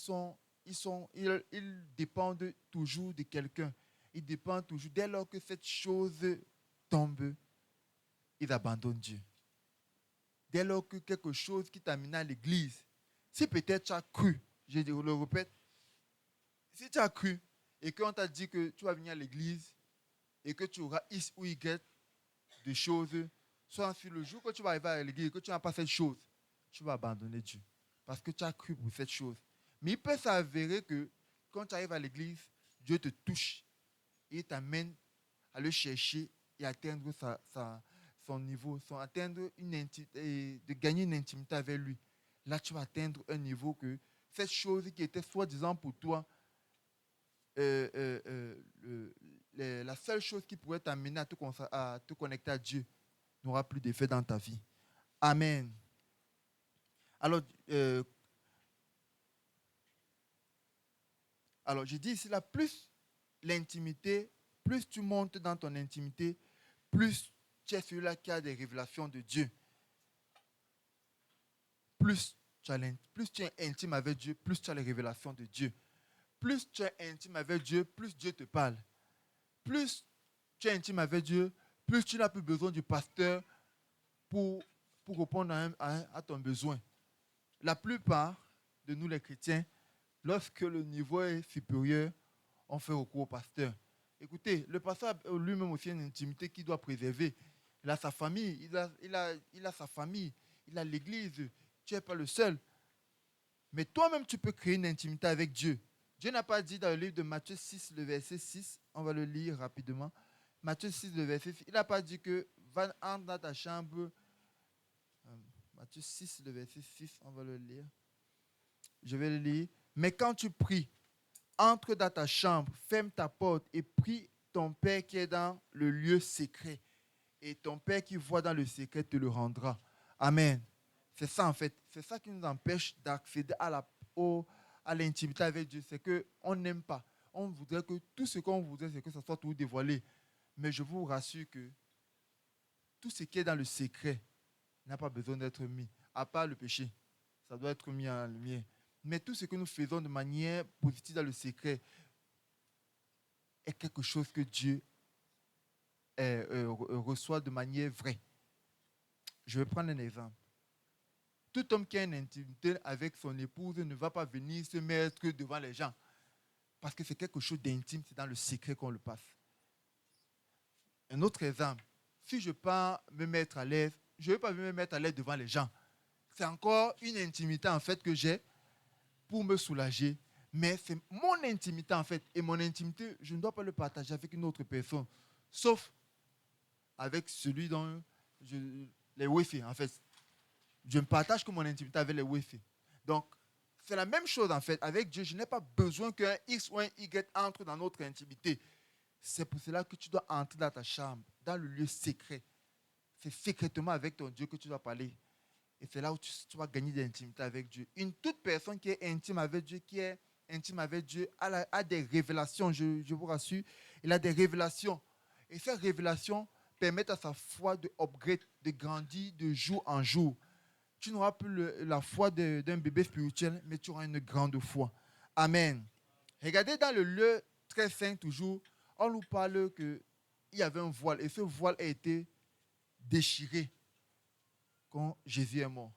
Speaker 1: dépendent toujours de quelqu'un. Ils dépendent toujours. Dès lors que cette chose tombe, ils abandonnent Dieu. Dès lors que quelque chose qui t'a amené à l'église, si peut-être tu as cru, je le répète, si tu as cru et qu'on t'a dit que tu vas venir à l'église et que tu auras X ou Y de choses, soit sur le jour que tu vas arriver à l'église et que tu n'as pas cette chose, tu vas abandonner Dieu. Parce que tu as cru pour cette chose. Mais il peut s'avérer que quand tu arrives à l'église, Dieu te touche et t'amène à le chercher et atteindre son niveau, de gagner une intimité avec lui. Là, tu vas atteindre un niveau que cette chose qui était soi-disant pour toi, la seule chose qui pourrait t'amener à te connecter à Dieu n'aura plus d'effet dans ta vie. Amen. Alors, je dis ici, là, plus l'intimité, plus tu montes dans ton intimité, plus tu es celui-là qui a des révélations de Dieu. Plus tu es intime avec Dieu, plus tu as les révélations de Dieu. Plus tu es intime avec Dieu, plus Dieu te parle. Plus tu es intime avec Dieu, plus tu n'as plus besoin du pasteur pour répondre à ton besoin. La plupart de nous les chrétiens,
Speaker 4: Lorsque le niveau est supérieur, on fait recours au pasteur. Écoutez, le pasteur a lui-même aussi une intimité qu'il doit préserver. Il a sa famille, il a sa famille, il a l'église. Tu n'es pas le seul. Mais toi-même, tu peux créer une intimité avec Dieu. Dieu n'a pas dit dans le livre de Matthieu 6, le verset 6, on va le lire rapidement. Matthieu 6, le verset 6, il n'a pas dit que va entre dans ta chambre. Matthieu 6, le verset 6, on va le lire. Je vais le lire. Mais quand tu pries, entre dans ta chambre, ferme ta porte et prie ton Père qui est dans le lieu secret. Et ton Père qui voit dans le secret te le rendra. Amen. C'est ça en fait. C'est ça qui nous empêche d'accéder à l'intimité avec Dieu. C'est qu'on n'aime pas. On voudrait que tout ce qu'on voudrait, c'est que ça soit tout dévoilé. Mais je vous rassure que tout ce qui est dans le secret n'a pas besoin d'être mis. À part le péché. Ça doit être mis en lumière. Mais tout ce que nous faisons de manière positive dans le secret est quelque chose que Dieu reçoit de manière vraie. Je vais prendre un exemple. Tout homme qui a une intimité avec son épouse ne va pas venir se mettre devant les gens. Parce que c'est quelque chose d'intime, c'est dans le secret qu'on le passe. Un autre exemple. Si je pars me mettre à l'aise, je ne vais pas me mettre à l'aise devant les gens. C'est encore une intimité en fait que j'ai pour me soulager. Mais c'est mon intimité en fait. Et mon intimité, je ne dois pas le partager avec une autre personne. Sauf avec celui dont les Wi-Fi en fait. Je ne partage que mon intimité avec les Wi-Fi. Donc, c'est la même chose en fait. Avec Dieu, je n'ai pas besoin qu'un X ou un Y entre dans notre intimité. C'est pour cela que tu dois entrer dans ta chambre, dans le lieu secret. C'est secrètement avec ton Dieu que tu dois parler. Et c'est là où tu vas gagner de l'intimité avec Dieu. Une toute personne qui est intime avec Dieu, a des révélations, je vous rassure. Il a des révélations. Et ces révélations permettent à sa foi de upgrade, de grandir de jour en jour. Tu n'auras plus la foi d'un bébé spirituel, mais tu auras une grande foi. Amen. Regardez dans le lieu très saint toujours, on nous parle qu'il y avait un voile et ce voile a été déchiré quand Jésus est mort.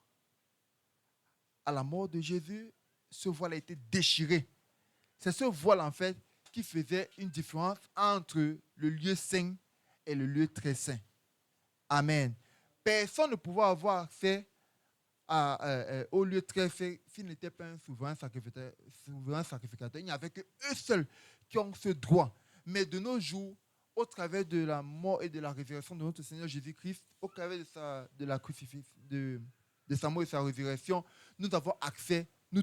Speaker 4: À la mort de Jésus, ce voile a été déchiré. C'est ce voile en fait qui faisait une différence entre le lieu saint et le lieu très saint. Amen. Personne ne pouvait avoir accès au lieu très saint s'il n'était pas un souverain sacrificateur. Il n'y avait que eux seuls qui ont ce droit. Mais de nos jours, au travers de la mort et de la résurrection de notre Seigneur Jésus-Christ, au travers de la crucifixion, de sa mort et sa résurrection, nous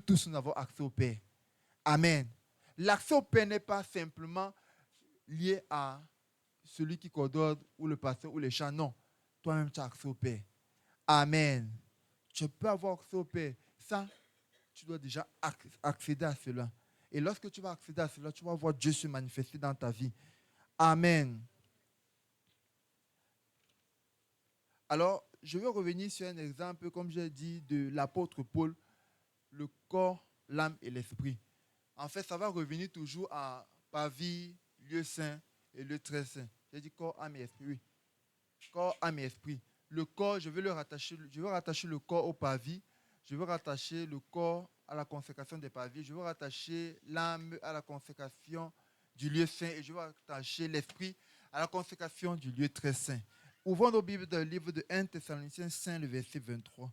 Speaker 4: tous, nous avons accès au Père. Amen. L'accès au Père n'est pas simplement lié à celui qui coordonne ou le pasteur ou les chants. Non. Toi-même, tu as accès au Père. Amen. Tu peux avoir accès au Père. Ça, tu dois déjà accéder à cela. Et lorsque tu vas accéder à cela, tu vas voir Dieu se manifester dans ta vie. Amen. Alors, je vais revenir sur un exemple, comme j'ai dit, de l'apôtre Paul, le corps, l'âme et l'esprit. En fait, ça va revenir toujours à parvis, lieu saint et lieu très saint. J'ai dit corps, âme et esprit. Oui. Corps, âme et esprit. Le corps, je vais rattacher le corps au parvis. Je vais rattacher le corps à la consécration des parvis. Je vais rattacher l'âme à la consécration du lieu saint et je vais rattacher l'esprit à la consécration du lieu très saint. Ouvrons nos Bibles dans le livre de 1 Thessaloniciens 5, le verset 23.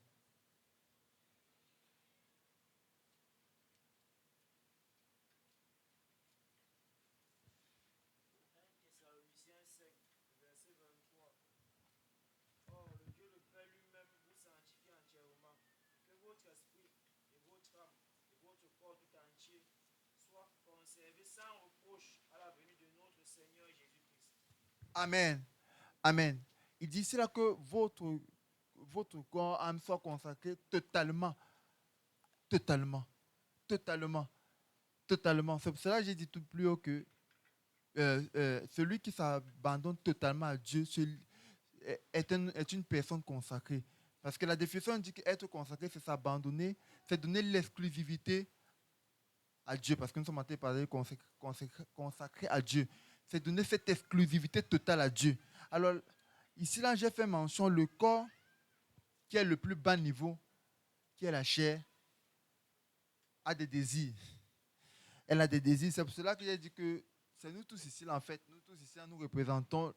Speaker 4: Amen. Amen. Il dit cela que votre corps, âme soit consacré totalement. Totalement. Totalement. Totalement. C'est pour cela que j'ai dit tout plus haut que celui qui s'abandonne totalement à Dieu est une personne consacrée. Parce que la définition dit qu'être consacré, c'est s'abandonner, c'est donner l'exclusivité à Dieu. Parce que nous sommes en train de parler consacré à Dieu. C'est donner cette exclusivité totale à Dieu. Alors, ici, là, j'ai fait mention, le corps qui est le plus bas niveau, qui est la chair, a des désirs. Elle a des désirs. C'est pour cela que j'ai dit que c'est nous tous ici, là, en fait. Nous tous ici, là, nous représentons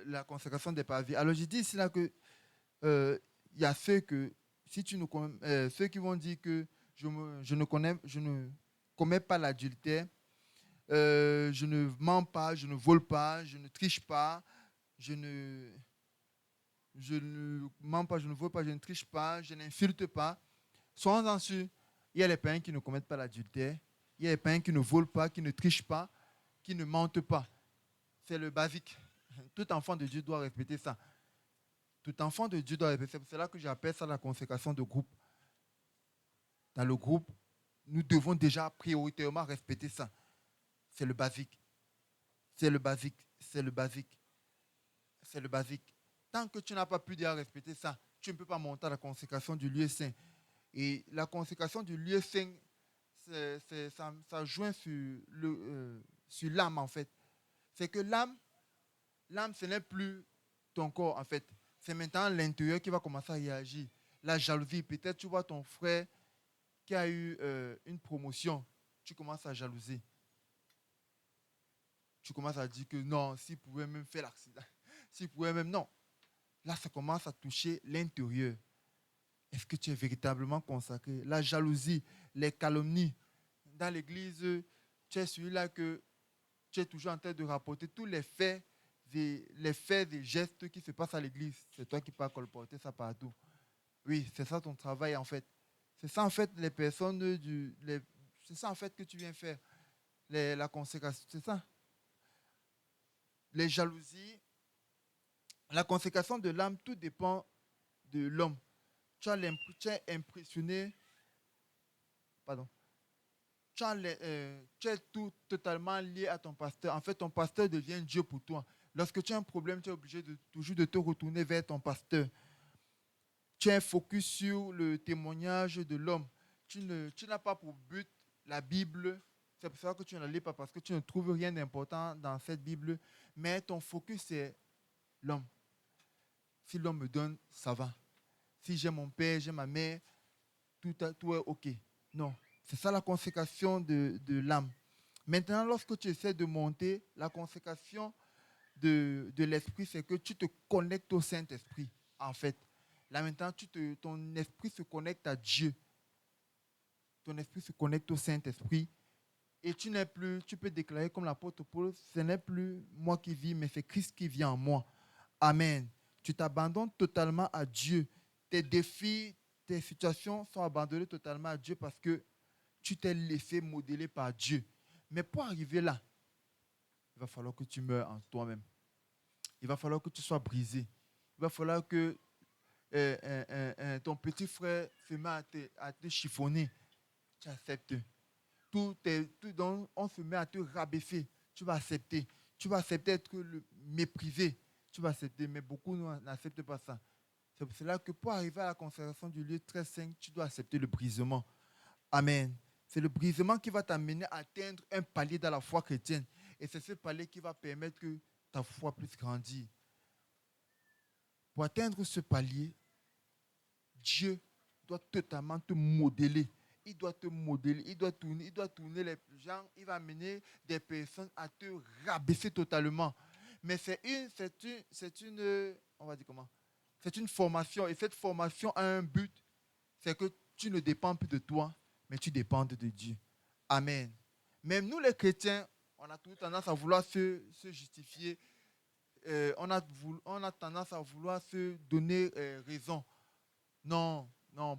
Speaker 4: la consécration des parvis. Alors, je dis ici là que il y a ceux que, si tu nous connais, ceux qui vont dire que je ne commets pas l'adultère, je ne mens pas, je ne vole pas, je ne triche pas, je ne mens pas, je ne vole pas, je ne triche pas, je n'insulte pas. Soyons-en sûrs, il y a les païens qui ne commettent pas l'adultère, il y a les païens qui ne volent pas, qui ne trichent pas, qui ne mentent pas. C'est le basique. Tout enfant de Dieu doit respecter ça. Tout enfant de Dieu doit respecter ça. C'est là que j'appelle ça la consécration de groupe. Dans le groupe, nous devons déjà prioritairement respecter ça. C'est le basique. C'est le basique. C'est le basique. C'est le basique. Tant que tu n'as pas pu déjà respecter ça, tu ne peux pas monter à la consécration du lieu saint. Et la consécration du lieu saint, ça joint sur l'âme, en fait. C'est que l'âme, ce n'est plus ton corps, en fait. C'est maintenant l'intérieur qui va commencer à réagir. La jalousie, peut-être tu vois ton frère qui a eu une promotion, tu commences à jalouser. Tu commences à dire que non, s'il pouvait même faire l'accident, s'il pouvait même, non. Là, ça commence à toucher l'intérieur. Est-ce que tu es véritablement consacré? La jalousie, les calomnies. Dans l'église, tu es celui-là que tu es toujours en train de rapporter tous les faits et gestes qui se passent à l'église. C'est toi qui peux colporter ça partout. Oui, c'est ça ton travail en fait. C'est ça en fait les personnes c'est ça en fait que tu viens faire. La consécration, c'est ça. Les jalousies, la consécration de l'âme, tout dépend de l'homme. Tu es impressionné, pardon. Tu es totalement lié à ton pasteur. En fait, ton pasteur devient Dieu pour toi. Lorsque tu as un problème, tu es obligé toujours de te retourner vers ton pasteur. Tu es focus sur le témoignage de l'homme. Tu n'as pas pour but la Bible. C'est pour ça que tu ne la lis pas, parce que tu ne trouves rien d'important dans cette Bible. Mais ton focus, c'est l'homme. Si l'homme me donne, ça va. Si j'ai mon père, j'ai ma mère, tout est OK. Non. C'est ça la consécration de l'âme. Maintenant, lorsque tu essaies de monter, la consécration de l'esprit, c'est que tu te connectes au Saint-Esprit, en fait. Là, maintenant, ton esprit se connecte à Dieu. Ton esprit se connecte au Saint-Esprit. Et tu peux déclarer comme l'apôtre Paul, ce n'est plus moi qui vis, mais c'est Christ qui vit en moi. Amen. Tu t'abandonnes totalement à Dieu. Tes défis, tes situations sont abandonnées totalement à Dieu parce que tu t'es laissé modeler par Dieu. Mais pour arriver là, il va falloir que tu meurs en toi-même. Il va falloir que tu sois brisé. Il va falloir que ton petit frère se met à te chiffonner. Tu acceptes. Tout donc, on se met à te rabaisser. Tu vas accepter. Tu vas accepter d'être méprisé. Tu vas accepter, mais beaucoup n'acceptent pas ça. C'est pour cela que pour arriver à la consécration du lieu très saint, tu dois accepter le brisement. Amen. C'est le brisement qui va t'amener à atteindre un palier dans la foi chrétienne. Et c'est ce palier qui va permettre que ta foi puisse grandir. Pour atteindre ce palier, Dieu doit totalement te modeler. Il doit te modeler, il doit tourner les gens, il va amener des personnes à te rabaisser totalement. Mais c'est une, on va dire comment? C'est une formation, et cette formation a un but, c'est que tu ne dépends plus de toi, mais tu dépends de Dieu. Amen. Même nous les chrétiens, on a toujours tendance à vouloir se justifier. On a tendance à vouloir se donner raison. Non,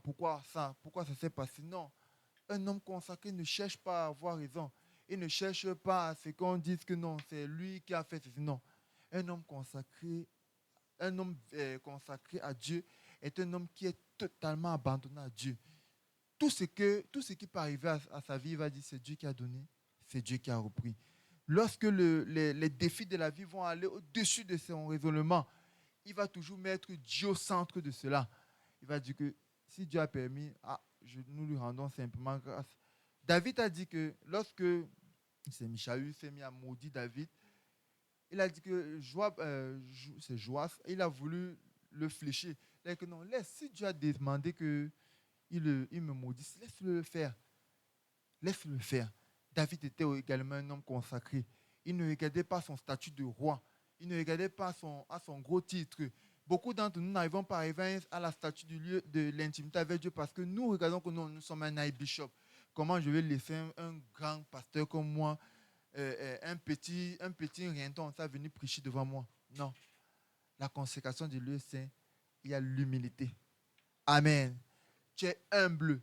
Speaker 4: pourquoi ça? Pourquoi ça s'est passé? Non. Un homme consacré ne cherche pas à avoir raison. Il ne cherche pas à ce qu'on dise que non, c'est lui qui a fait ceci. Non. Un homme consacré à Dieu est un homme qui est totalement abandonné à Dieu. Tout ce qui peut arriver à sa vie, il va dire c'est Dieu qui a donné, c'est Dieu qui a repris. Lorsque les défis de la vie vont aller au-dessus de son raisonnement, il va toujours mettre Dieu au centre de cela. Il va dire que si Dieu a permis, nous lui rendons simplement grâce. David a dit que lorsque Michal s'est mis à maudire David, il a dit que c'est Joas, il a voulu le flécher. Il a dit que non, si Dieu a demandé qu'il me maudisse, laisse-le le faire. Laisse-le le faire. David était également un homme consacré. Il ne regardait pas son statut de roi. Il ne regardait pas à son gros titre. Beaucoup d'entre nous n'arrivons pas à arriver à la statue du lieu de l'intimité avec Dieu parce que nous regardons que nous sommes un high bishop. Comment je vais laisser un grand pasteur comme moi, un petit rienton, ça venir prêcher devant moi? Non. La consécration du lieu saint, il y a l'humilité. Amen. Tu es humble.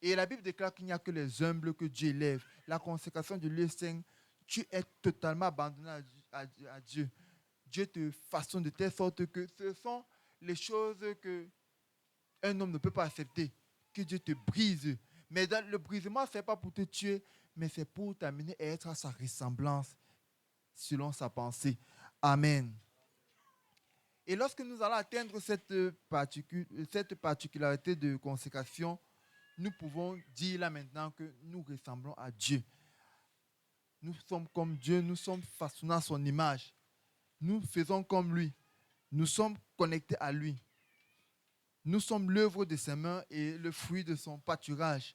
Speaker 4: Et la Bible déclare qu'il n'y a que les humbles que Dieu élève. La consécration du lieu saint, tu es totalement abandonné à Dieu. Dieu te façonne de telle sorte que ce sont les choses qu'un homme ne peut pas accepter, que Dieu te brise. Mais le brisement, ce n'est pas pour te tuer, mais c'est pour t'amener à être à sa ressemblance, selon sa pensée. Amen. Et lorsque nous allons atteindre cette particularité de consécration, nous pouvons dire là maintenant que nous ressemblons à Dieu. Nous sommes comme Dieu, nous sommes façonnés à son image. Nous faisons comme lui. Nous sommes connectés à lui. Nous sommes l'œuvre de ses mains et le fruit de son pâturage.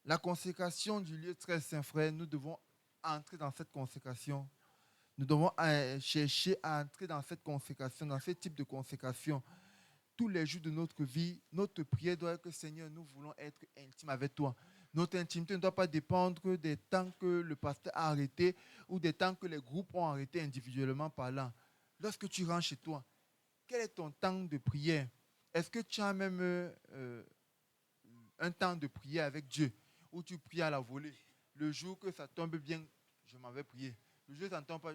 Speaker 4: La consécration du lieu très saint, frère, nous devons entrer dans cette consécration. Nous devons chercher à entrer dans cette consécration, dans ce type de consécration. Tous les jours de notre vie, notre prière doit être que Seigneur, nous voulons être intimes avec toi. Notre intimité ne doit pas dépendre des temps que le pasteur a arrêté ou des temps que les groupes ont arrêté individuellement parlant. Lorsque tu rentres chez toi, quel est ton temps de prière? Est-ce que tu as même un temps de prière avec Dieu où tu pries à la volée? Le jour que ça tombe bien, je m'en vais prier. Le jour que ça ne tombe pas,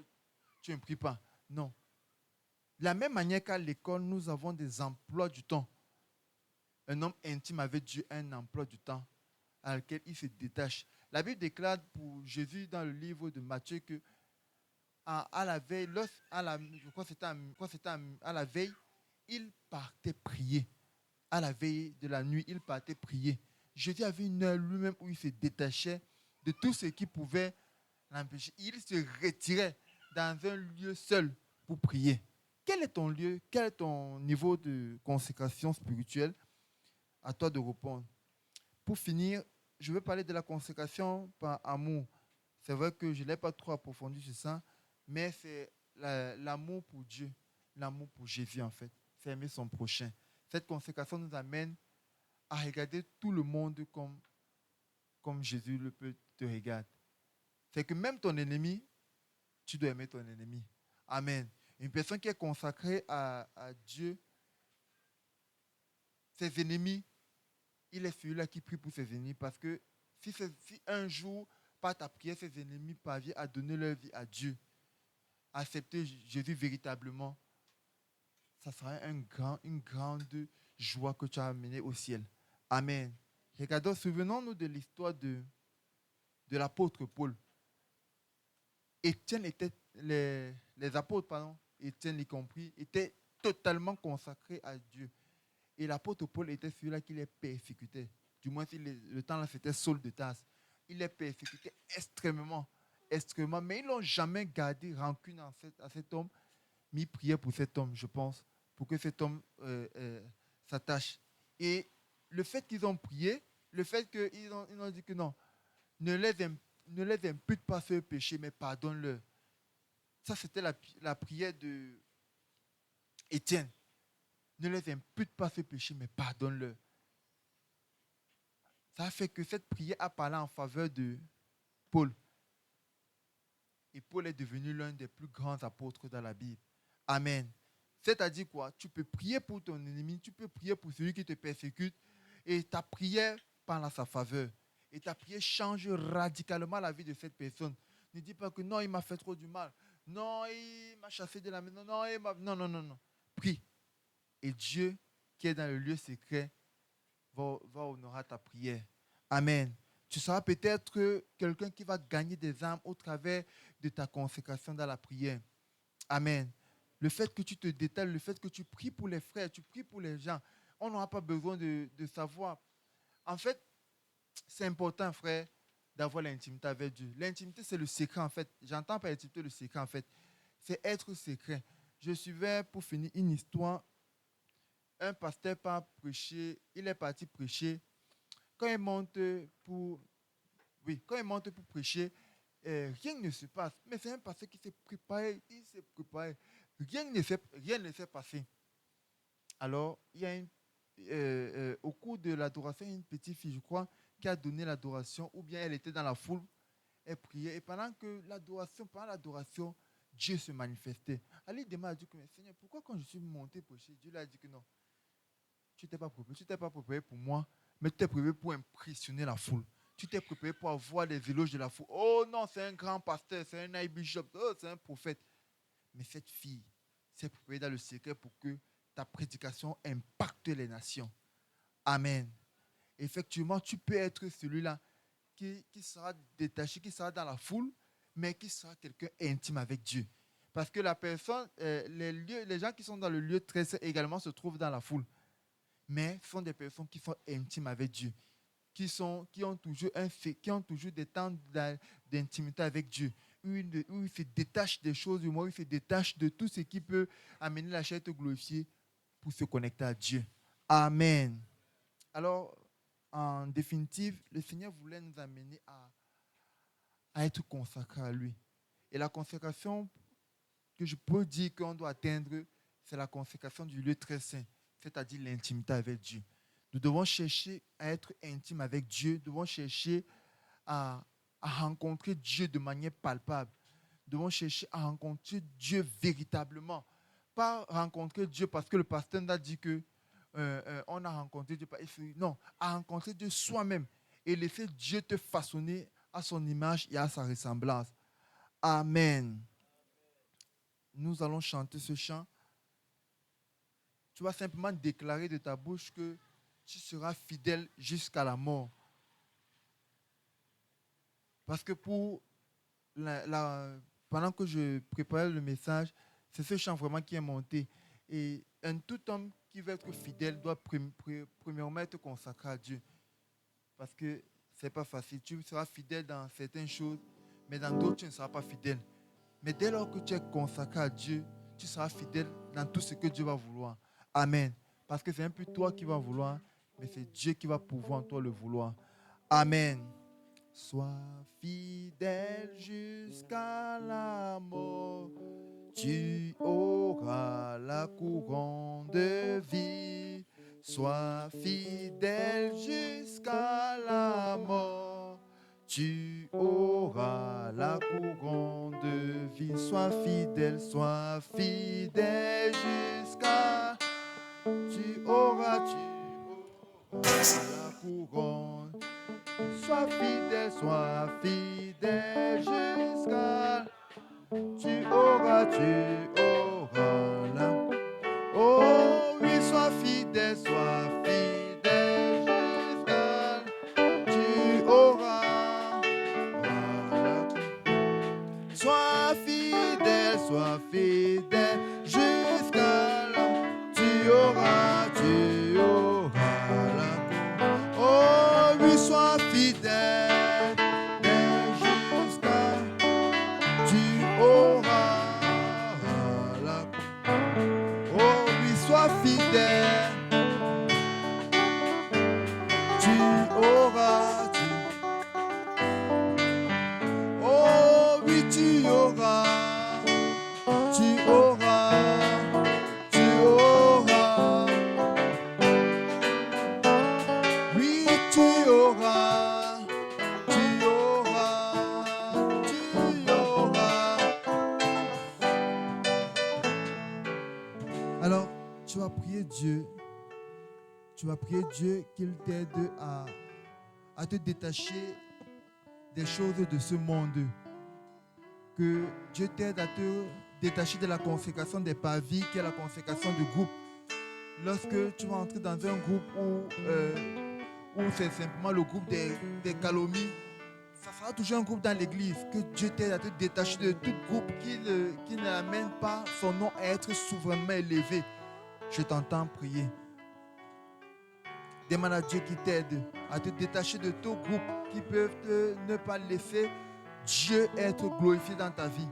Speaker 4: tu ne pries pas. Non. De la même manière qu'à l'école, nous avons des emplois du temps. Un homme intime avec Dieu a un emploi du temps à lequel il se détache. La Bible déclare pour Jésus dans le livre de Matthieu que à la veille, je crois que c'était à la veille, il partait prier. À la veille de la nuit, il partait prier. Jésus avait une heure lui-même où il se détachait de tout ce qui pouvait l'empêcher. Il se retirait dans un lieu seul pour prier. Quel est ton lieu? Quel est ton niveau de consécration spirituelle? À toi de répondre. Pour finir, je vais parler de la consécration par amour. C'est vrai que je ne l'ai pas trop approfondi sur ça, mais c'est l'amour pour Dieu, l'amour pour Jésus en fait. C'est aimer son prochain. Cette consécration nous amène à regarder tout le monde comme Jésus te regarde. C'est que même ton ennemi, tu dois aimer ton ennemi. Amen. Une personne qui est consacrée à Dieu, ses ennemis, il est celui-là qui prie pour ses ennemis parce que si un jour, par ta prière, ses ennemis parviennent à donner leur vie à Dieu, à accepter Jésus véritablement, ça sera une grande joie que tu as amenée au ciel. Amen. Regardons, souvenons-nous de l'histoire de l'apôtre Paul. Les apôtres, Étienne y compris, étaient totalement consacrés à Dieu. Et l'apôtre Paul était celui-là qui les persécutait. Du moins, le temps là, c'était Saul de Tarse. Il les persécutait extrêmement, extrêmement. Mais ils n'ont jamais gardé rancune à cet homme. Mais ils priaient pour cet homme, je pense, pour que cet homme s'attache. Et le fait qu'ils ont prié, le fait qu'ils ont dit que non, ne les impute pas ce péché, mais pardonne-leur. Ça, c'était la prière de Étienne. Ne les impute pas ce péché, mais pardonne-leur. Ça a fait que cette prière a parlé en faveur de Paul. Et Paul est devenu l'un des plus grands apôtres dans la Bible. Amen. C'est-à-dire quoi? Tu peux prier pour ton ennemi, tu peux prier pour celui qui te persécute, et ta prière parle à sa faveur. Et ta prière change radicalement la vie de cette personne. Ne dis pas que non, il m'a fait trop du mal. Non, il m'a chassé de la maison. Non. Prie. Et Dieu, qui est dans le lieu secret, va honorer ta prière. Amen. Tu seras peut-être quelqu'un qui va gagner des âmes au travers de ta consécration dans la prière. Amen. Le fait que tu te détales, le fait que tu pries pour les frères, tu pries pour les gens, on n'aura pas besoin de savoir. En fait, c'est important, frère, d'avoir l'intimité avec Dieu. L'intimité, c'est le secret, en fait. J'entends par l'intimité le secret, en fait. C'est être secret. Je suivais, pour finir, une histoire. Un pasteur part prêcher, il est parti prêcher. Quand il monte pour Oui, quand il monte pour prêcher, rien ne se passe. Mais c'est un pasteur qui s'est préparé, il s'est préparé. Rien ne s'est passé. Alors, il y a au cours de l'adoration, une petite fille, je crois, qui a donné l'adoration, ou bien elle était dans la foule, elle priait, et pendant l'adoration, Dieu se manifestait. Ali demande à Dieu, Seigneur, pourquoi quand je suis monté prêcher, Dieu lui a dit que non, tu t'es pas préparé pour moi, mais tu t'es préparé pour impressionner la foule. Tu t'es préparé pour avoir les éloges de la foule. Oh non, c'est un grand pasteur, c'est un high bishop, oh, c'est un prophète. Mais cette fille s'est préparée dans le secret pour que ta prédication impacte les nations. Amen. Effectivement, tu peux être celui-là qui sera détaché, qui sera dans la foule, mais qui sera quelqu'un intime avec Dieu. Parce que la personne, les gens qui sont dans le lieu très saint également se trouvent dans la foule. Mais ce sont des personnes qui sont intimes avec Dieu, qui ont toujours des temps d'intimité avec Dieu, où ils se détachent des choses du monde, ils se détachent de tout ce qui peut amener la chair à être glorifiée pour se connecter à Dieu. Amen. Alors, en définitive, le Seigneur voulait nous amener à être consacrés à lui. Et la consécration que je peux dire qu'on doit atteindre, c'est la consécration du lieu très saint, c'est-à-dire l'intimité avec Dieu. Nous devons chercher à être intimes avec Dieu, nous devons chercher à rencontrer Dieu de manière palpable. Nous devons chercher à rencontrer Dieu véritablement. Pas rencontrer Dieu parce que le pasteur nous a dit que on a rencontré Dieu. Non, à rencontrer Dieu soi-même et laisser Dieu te façonner à son image et à sa ressemblance. Amen. Nous allons chanter ce chant. Tu vas simplement déclarer de ta bouche que tu seras fidèle jusqu'à la mort. Parce que pendant que je préparais le message, c'est ce chant vraiment qui est monté. Et un tout homme qui veut être fidèle doit premièrement être consacré à Dieu. Parce que ce n'est pas facile. Tu seras fidèle dans certaines choses, mais dans d'autres, tu ne seras pas fidèle. Mais dès lors que tu es consacré à Dieu, tu seras fidèle dans tout ce que Dieu va vouloir. Amen. Parce que c'est un peu toi qui vas vouloir, mais c'est Dieu qui va pouvoir en toi le vouloir. Amen. Sois fidèle jusqu'à la mort, tu auras la couronne de vie. Sois fidèle jusqu'à la mort, tu auras la couronne de vie. Sois fidèle jusqu'à... Tu auras la couronne. Sois fidèle jusqu'à... Tu auras la... Oh oui, sois fidèle jusqu'à... Tu auras la... Sois fidèle jusqu'à la... Tu auras la... Oh oui, sois fidèle jusqu'à... Tu auras la... Oh oui, sois fidèle. Tu auras... Oh oui, tu auras... Oui, tu auras... Alors, tu vas prier Dieu. Tu vas prier Dieu qu'il t'aide à te détacher des choses de ce monde. Que Dieu t'aide à te détacher de la consécration des parvis, qui est la consécration du groupe. Lorsque tu vas entrer dans un groupe où c'est simplement le groupe des calomnies, ça sera toujours un groupe dans l'église. Que Dieu t'aide à te détacher de tout groupe qui n'amène pas son nom à être souverainement élevé. Je t'entends prier. Demande à Dieu qui t'aide à te détacher de tout groupe qui peuvent ne pas laisser Dieu être glorifié dans ta vie.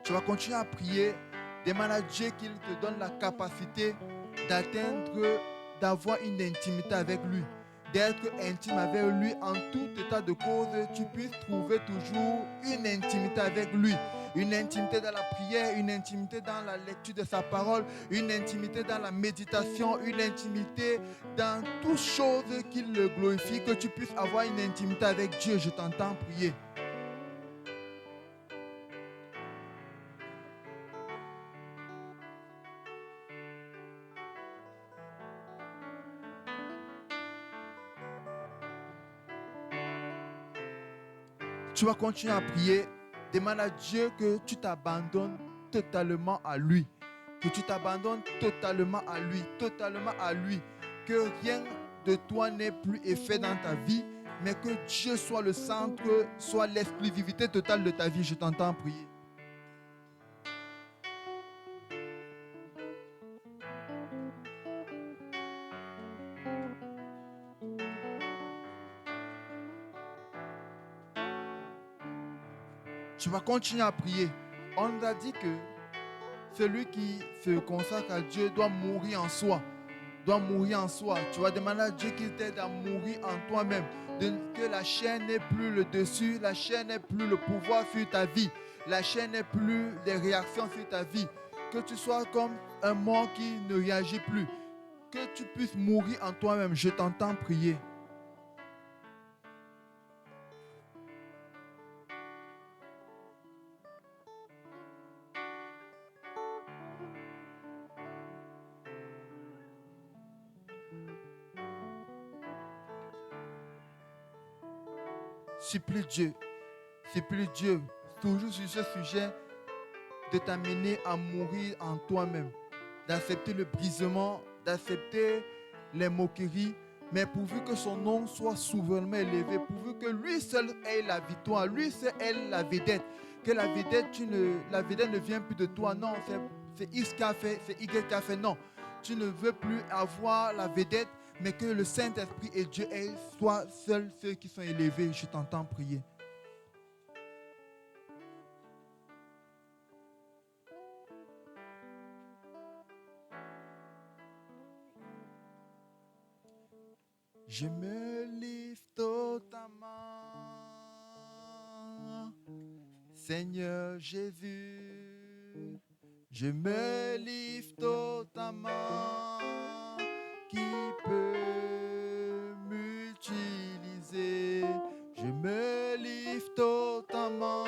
Speaker 4: Tu vas continuer à prier Demande à Dieu qu'il te donne la capacité d'avoir une intimité avec lui, d'être intime avec lui en tout état de cause. Tu puisses trouver toujours une intimité avec lui, une intimité dans la prière, une intimité dans la lecture de sa parole, une intimité dans la méditation, une intimité dans toutes choses qui le glorifient, que tu puisses avoir une intimité avec Dieu. Je t'entends prier. Tu vas continuer à prier. Demande à Dieu que tu t'abandonnes totalement à lui. Que tu t'abandonnes totalement à lui. Totalement à lui. Que rien de toi n'ait plus effet dans ta vie. Mais que Dieu soit le centre, soit l'exclusivité totale de ta vie. Je t'entends prier. Tu vas continuer à prier. On nous a dit que celui qui se consacre à Dieu doit mourir en soi. Doit mourir en soi. Tu vas demander à Dieu qu'il t'aide à mourir en toi-même. Que la chair n'ait plus le dessus, la chair n'ait plus le pouvoir sur ta vie. La chair n'ait plus les réactions sur ta vie. Que tu sois comme un mort qui ne réagit plus. Que tu puisses mourir en toi-même. Je t'entends prier. Supplie Dieu, toujours sur ce sujet, de t'amener à mourir en toi-même, d'accepter le brisement, d'accepter les moqueries, mais pourvu que son nom soit souverainement élevé, pourvu que lui seul ait la victoire, lui seul ait la vedette, que la vedette ne vient plus de toi, non, c'est X qui a fait, c'est Y qui a fait, non, tu ne veux plus avoir la vedette, mais que le Saint-Esprit et Dieu soient seuls ceux qui sont élevés. Je t'entends prier. Je me livre totalement, Seigneur Jésus. Je me livre totalement. Qui peut m'utiliser? Je me livre totalement,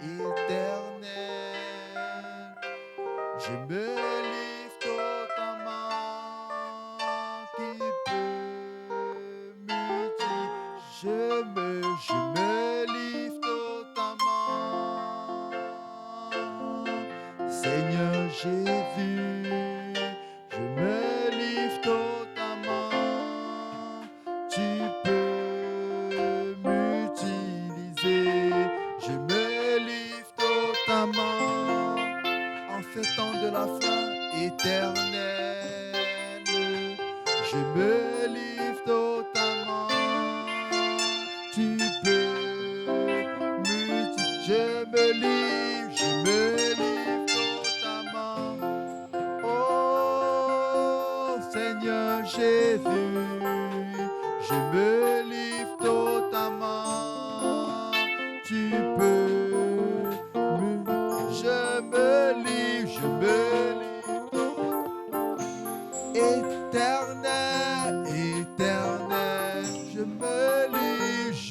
Speaker 4: éternel. Je me livre totalement. Qui peut m'utiliser? Je me livre totalement, Seigneur Jésus. Éternel, je me livre totalement. Tu peux m'utiliser. Je me livre totalement. Oh Seigneur Jésus, je me livre totalement. Tu peux je me livre. Éternel, éternel, je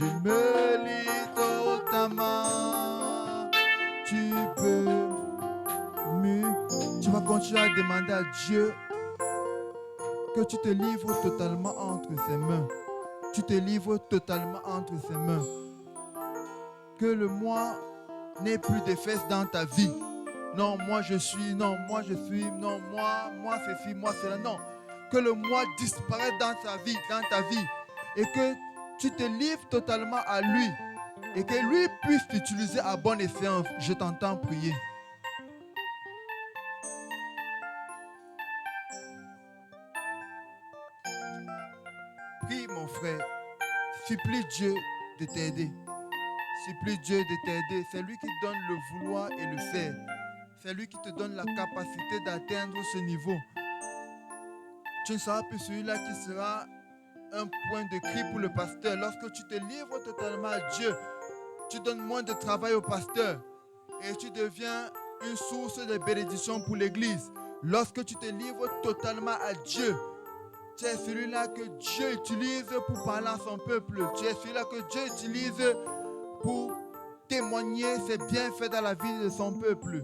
Speaker 4: me lis totalement. Tu vas continuer à demander à Dieu que tu te livres totalement entre ses mains. Tu te livres totalement entre ses mains. Que le moi n'ait plus d'effet dans ta vie. Non, moi je suis, non, moi ceci, moi cela, non. Que le moi disparaisse dans ta vie, et que tu te livres totalement à lui, et que lui puisse t'utiliser à bon escient. Je t'entends prier. Prie mon frère, supplie Dieu de t'aider. supplie Dieu de t'aider. C'est lui qui donne le vouloir et le faire. C'est lui qui te donne la capacité d'atteindre ce niveau. Tu ne seras plus celui-là qui sera un point de cri pour le pasteur. Lorsque tu te livres totalement à Dieu, tu donnes moins de travail au pasteur et tu deviens une source de bénédiction pour l'église. Lorsque tu te livres totalement à Dieu, tu es celui-là que Dieu utilise pour parler à son peuple. Tu es celui-là que Dieu utilise pour témoigner ses bienfaits dans la vie de son peuple.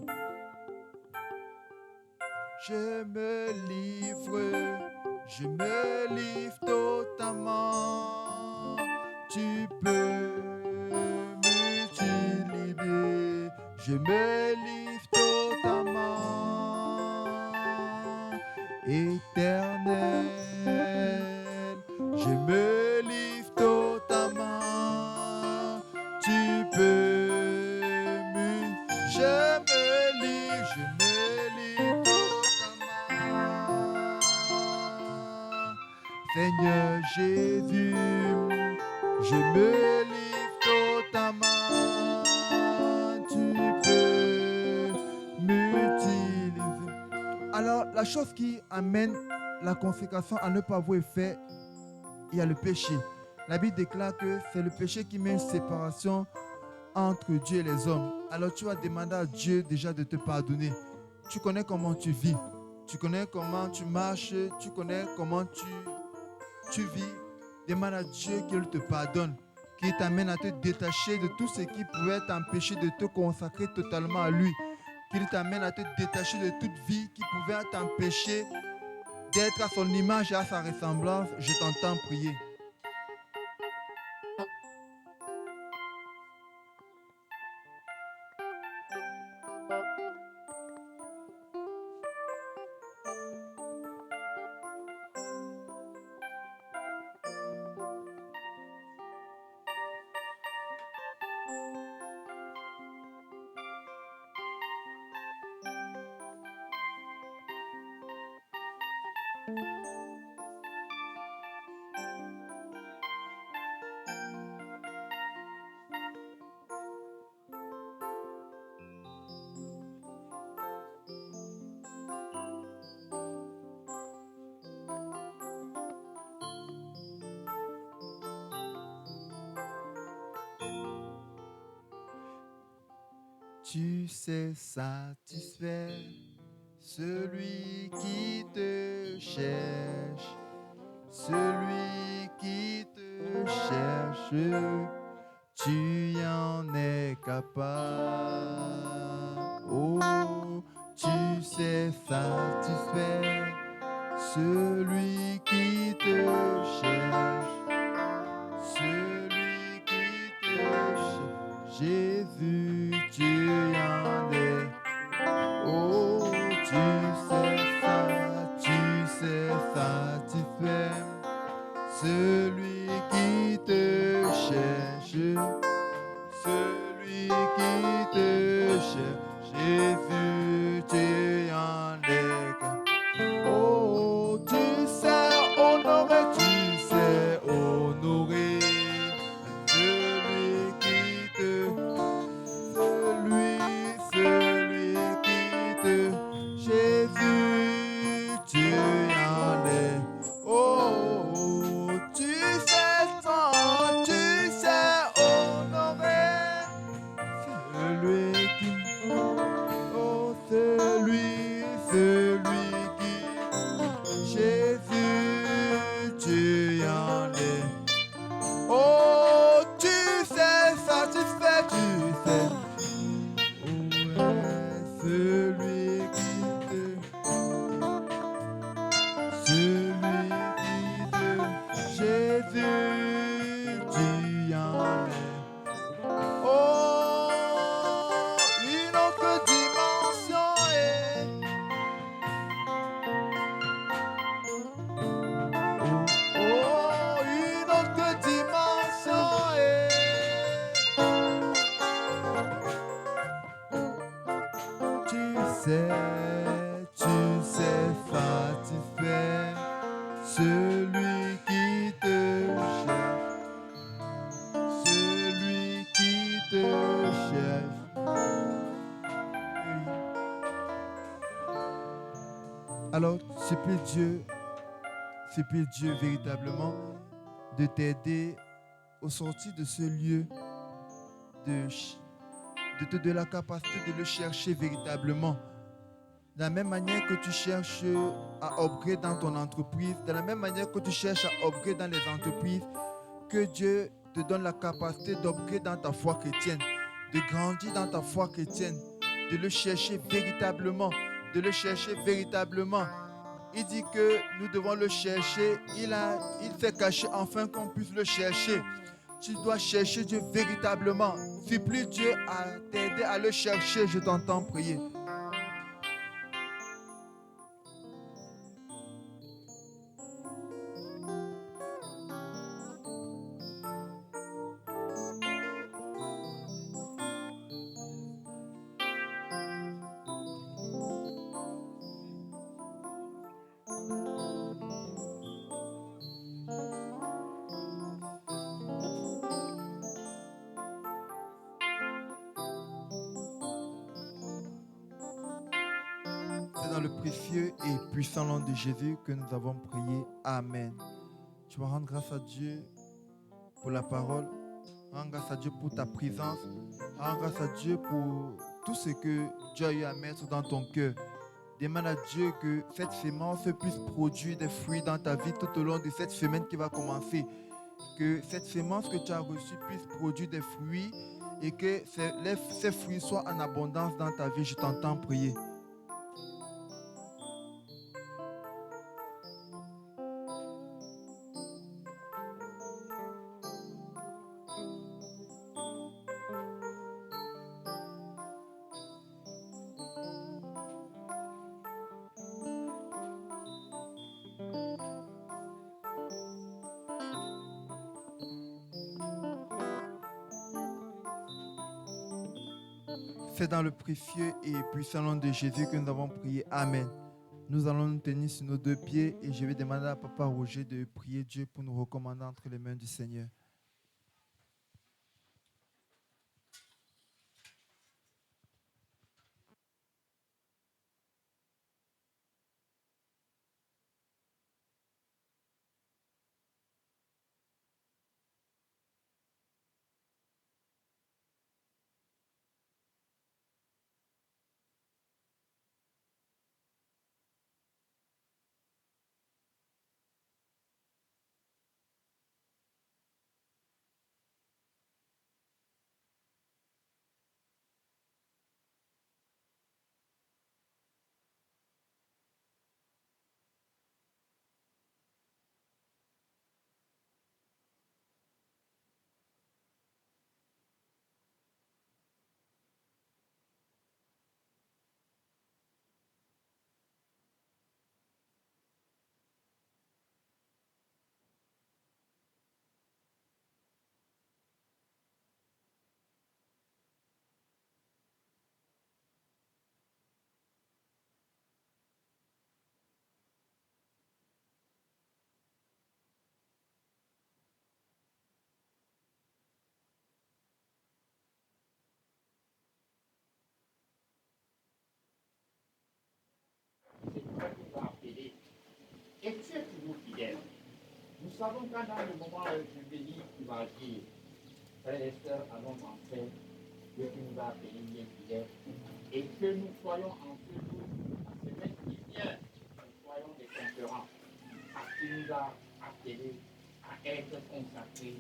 Speaker 4: Je me livre totalement. Tu peux m'utiliser. Je me livre totalement. Éternel, je me livre totalement. Tu peux je me livre totalement. Seigneur Jésus, je me livre totalement. Tu peux m'utiliser. Alors, la chose qui amène la consécration à ne pas avoir effet, il y a le péché. La Bible déclare que c'est le péché qui met une séparation entre Dieu et les hommes. Alors tu vas demander à Dieu déjà de te pardonner. Tu connais comment tu vis. Tu connais comment tu marches. Tu connais comment tu vis. Demande à Dieu qu'il te pardonne. Qu'il t'amène à te détacher de tout ce qui pouvait t'empêcher de te consacrer totalement à lui. Qu'il t'amène à te détacher de toute vie qui pouvait t'empêcher d'être à son image et à sa ressemblance. Je t'entends prier. Tu sais satisfaire celui qui te cherche, celui qui te cherche, tu en es capable. Oh, tu sais satisfaire celui qui te cherche, celui qui te cherche. Jésus, tu en es. Oh, tu sais satisfaire celui qui te cherche, celui qui te cherche. Jésus, tu en es. Oh, tu sais honorer, celui qui te Jésus, tu en es. Oh, tu sais honorer celui qui, oh, celui qui, Jésus, tu en es. Oh, tu sais satisfaire, tu sais. Celui qui te Jésus, tu en es. Oh, une autre dimension oh, une autre dimension tu sais satisfaire celui qui te cherche, celui qui te Alors, supplie Dieu véritablement de t'aider au sortir de ce lieu, de te donner la capacité de le chercher véritablement. De la même manière que tu cherches à upgrade dans ton entreprise, de la même manière que tu cherches à upgrade dans les entreprises, que Dieu te donne la capacité d'upgrade dans ta foi chrétienne, de grandir dans ta foi chrétienne, de le chercher véritablement, de le chercher véritablement. Il dit que nous devons le chercher. Il s'est caché afin qu'on puisse le chercher. Tu dois chercher Dieu véritablement. Supplie Dieu à t'aider à le chercher. Je t'entends prier. C'est dans le précieux et puissant nom de Jésus que nous avons prié. Amen. Tu vas rendre grâce à Dieu pour la parole. Rends grâce à Dieu pour ta présence. Rends grâce à Dieu pour tout ce que Dieu a eu à mettre dans ton cœur. Demande à Dieu que cette semence puisse produire des fruits dans ta vie tout au long de cette semaine qui va commencer. Que cette semence que tu as reçue puisse produire des fruits et que ces fruits soient en abondance dans ta vie. Je t'entends prier. C'est dans le précieux et puissant nom de Jésus que nous avons prié. Amen. Nous allons nous tenir sur nos deux pieds et je vais demander à Papa Roger de prier Dieu pour nous recommander entre les mains du Seigneur.
Speaker 5: C'est toi qui vas appeler. Et tu es toujours fidèle. Nous savons qu'à dans le moment où je bénis, tu vas dire, frères et sœurs, allons entrer, que tu nous as appelés bien fidèles, et que nous soyons en ce jour, à ce semaine qui vient, nous soyons des concurrents, à qui nous a appelés à être consacrés